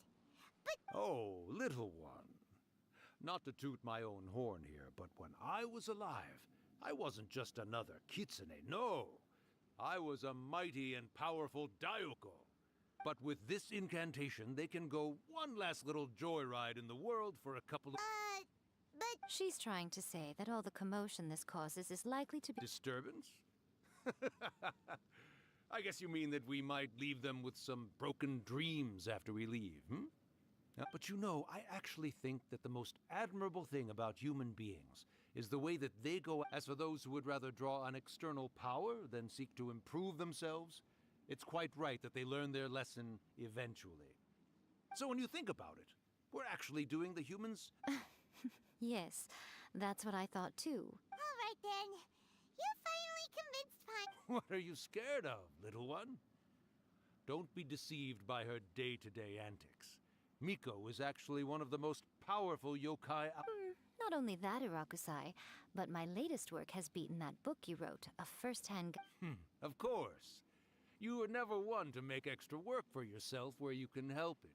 Oh, little one. Not to toot my own horn here, but when I was alive, I wasn't just another kitsune, no. I was a mighty and powerful Daioko. But with this incantation, they can go one last little joyride in the world for a couple of... But She's trying to say that all the commotion this causes is likely to be... Disturbance? I guess you mean that we might leave them with some broken dreams after we leave, hmm? But you know, I actually think that the most admirable thing about human beings is the way that they go. As for those who would rather draw on external power than seek to improve themselves, it's quite right that they learn their lesson eventually. So when you think about it, we're actually doing the humans... Yes, that's what I thought too. all right then. You finally convinced Paimon. What are you scared of, little one? Don't be deceived by her day-to-day antics. Miko is actually one of the most powerful yokai... Not only that, Irakusai, but my latest work has beaten that book you wrote, a first-hand... Of course. You were never one to make extra work for yourself where you can help it.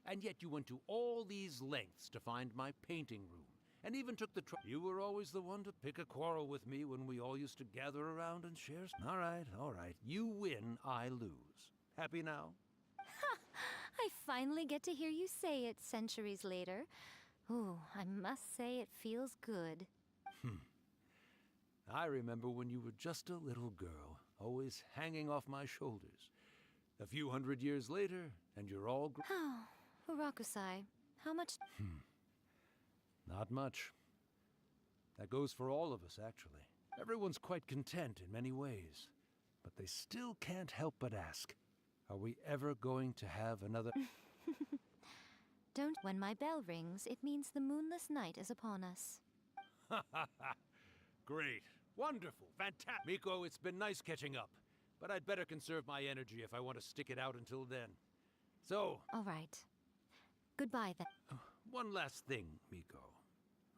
And yet you went to all these lengths to find my painting room, and even took the trouble. You were always the one to pick a quarrel with me when we all used to gather around and share... All right. You win, I lose. Happy now? I finally get to hear you say it centuries later. Ooh, I must say it feels good. I remember when you were just a little girl, always hanging off my shoulders. A few hundred years later, and you're all... Oh, Irakusai, how much... Not much. That goes for all of us, actually. Everyone's quite content in many ways, but they still can't help but ask, are we ever going to have another... Don't... When my bell rings, it means the moonless night is upon us. Great. Wonderful. Fantastic. Miko, it's been nice catching up, but I'd better conserve my energy if I want to stick it out until then. So... All right. Goodbye, then. One last thing, Miko.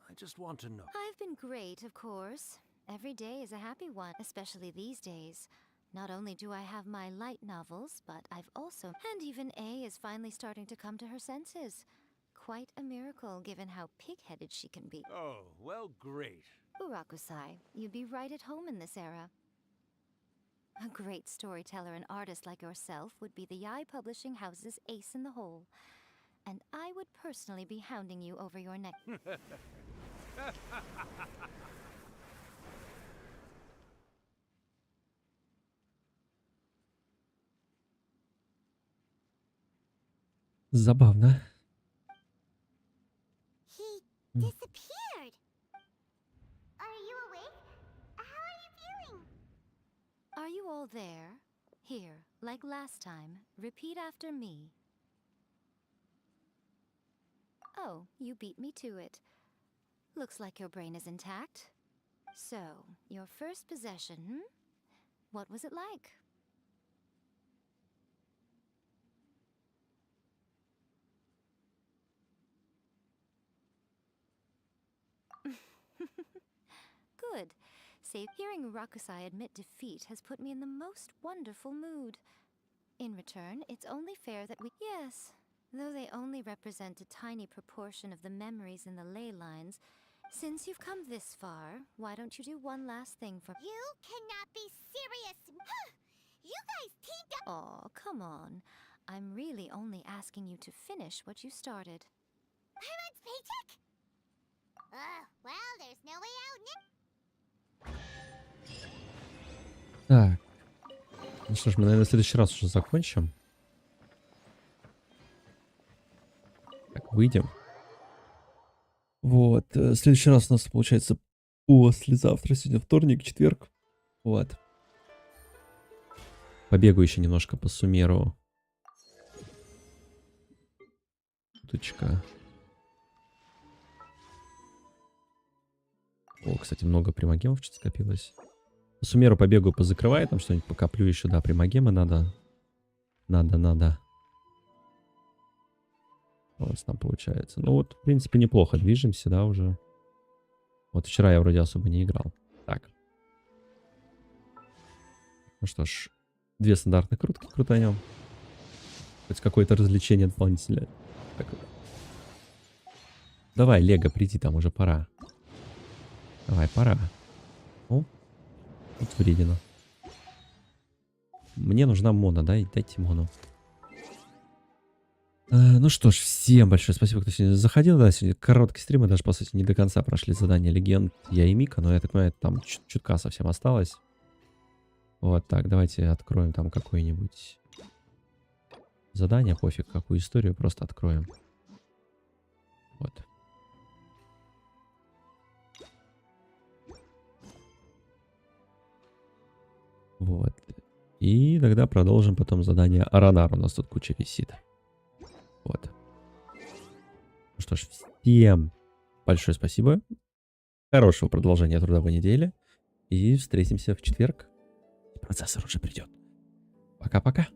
I just want to know... I've been great, of course. Every day is a happy one, especially these days. Not only do I have my light novels, but I've also... And even A is finally starting to come to her senses. Quite a miracle, given how pig-headed she can be. Oh, well, great. Irakusai, you'd be right at home in this era. A great storyteller and artist like yourself would be the Yae Publishing House's ace in the hole. And I would personally be hounding you over your neck. Забавно. He disappeared. Are you awake? How are you feeling? Are you all there? Here, like last time, repeat after me. Oh, you beat me to it. Looks like your brain is intact. So, your first possession, What was it like? Good. Say, hearing Rakusai admit defeat has put me in the most wonderful mood. In return, it's only fair that we... Yes, though they only represent a tiny proportion of the memories in the ley lines, since you've come this far, why don't you do one last thing for... You cannot be serious! You guys teamed up... Aw, come on. I'm really only asking you to finish what you started. Paimon's paycheck? Well, there's no way out, Так. Ну что ж, мы, наверное, в следующий раз уже закончим. Так, выйдем. Вот. Следующий раз у нас получается послезавтра. Сегодня вторник, четверг. Вот. Побегу еще немножко по Сумеру. Уточка. О, кстати, много примагемов что-то скопилось. По Сумеру побегу, позакрываю, там что-нибудь покоплю еще. Да, примагемы надо. Надо. У нас там получается. Ну вот, в принципе, неплохо движемся, да, уже. Вот вчера я вроде особо не играл. Так. Ну что ж, 2 стандартных крутки крутанем. Хоть какое-то развлечение дополнительное. Так. Давай, Лего, приди, там уже пора. Давай, пора. О, тут вредина. Мне нужна Мона, да? Дайте Мону. Ну что ж, всем большое спасибо, кто сегодня заходил. Да, сегодня короткий стрим, мы даже, по сути, не до конца прошли задание Легенд Я и Мика, но я так понимаю, там чутка совсем осталось. Вот так, давайте откроем там какое-нибудь задание, пофиг, какую историю, просто откроем. Вот. Вот. И тогда продолжим потом задание Аронар. У нас тут куча висит. Вот. Ну что ж, всем большое спасибо. Хорошего продолжения трудовой недели. И встретимся в четверг. Процессор уже придет. Пока-пока.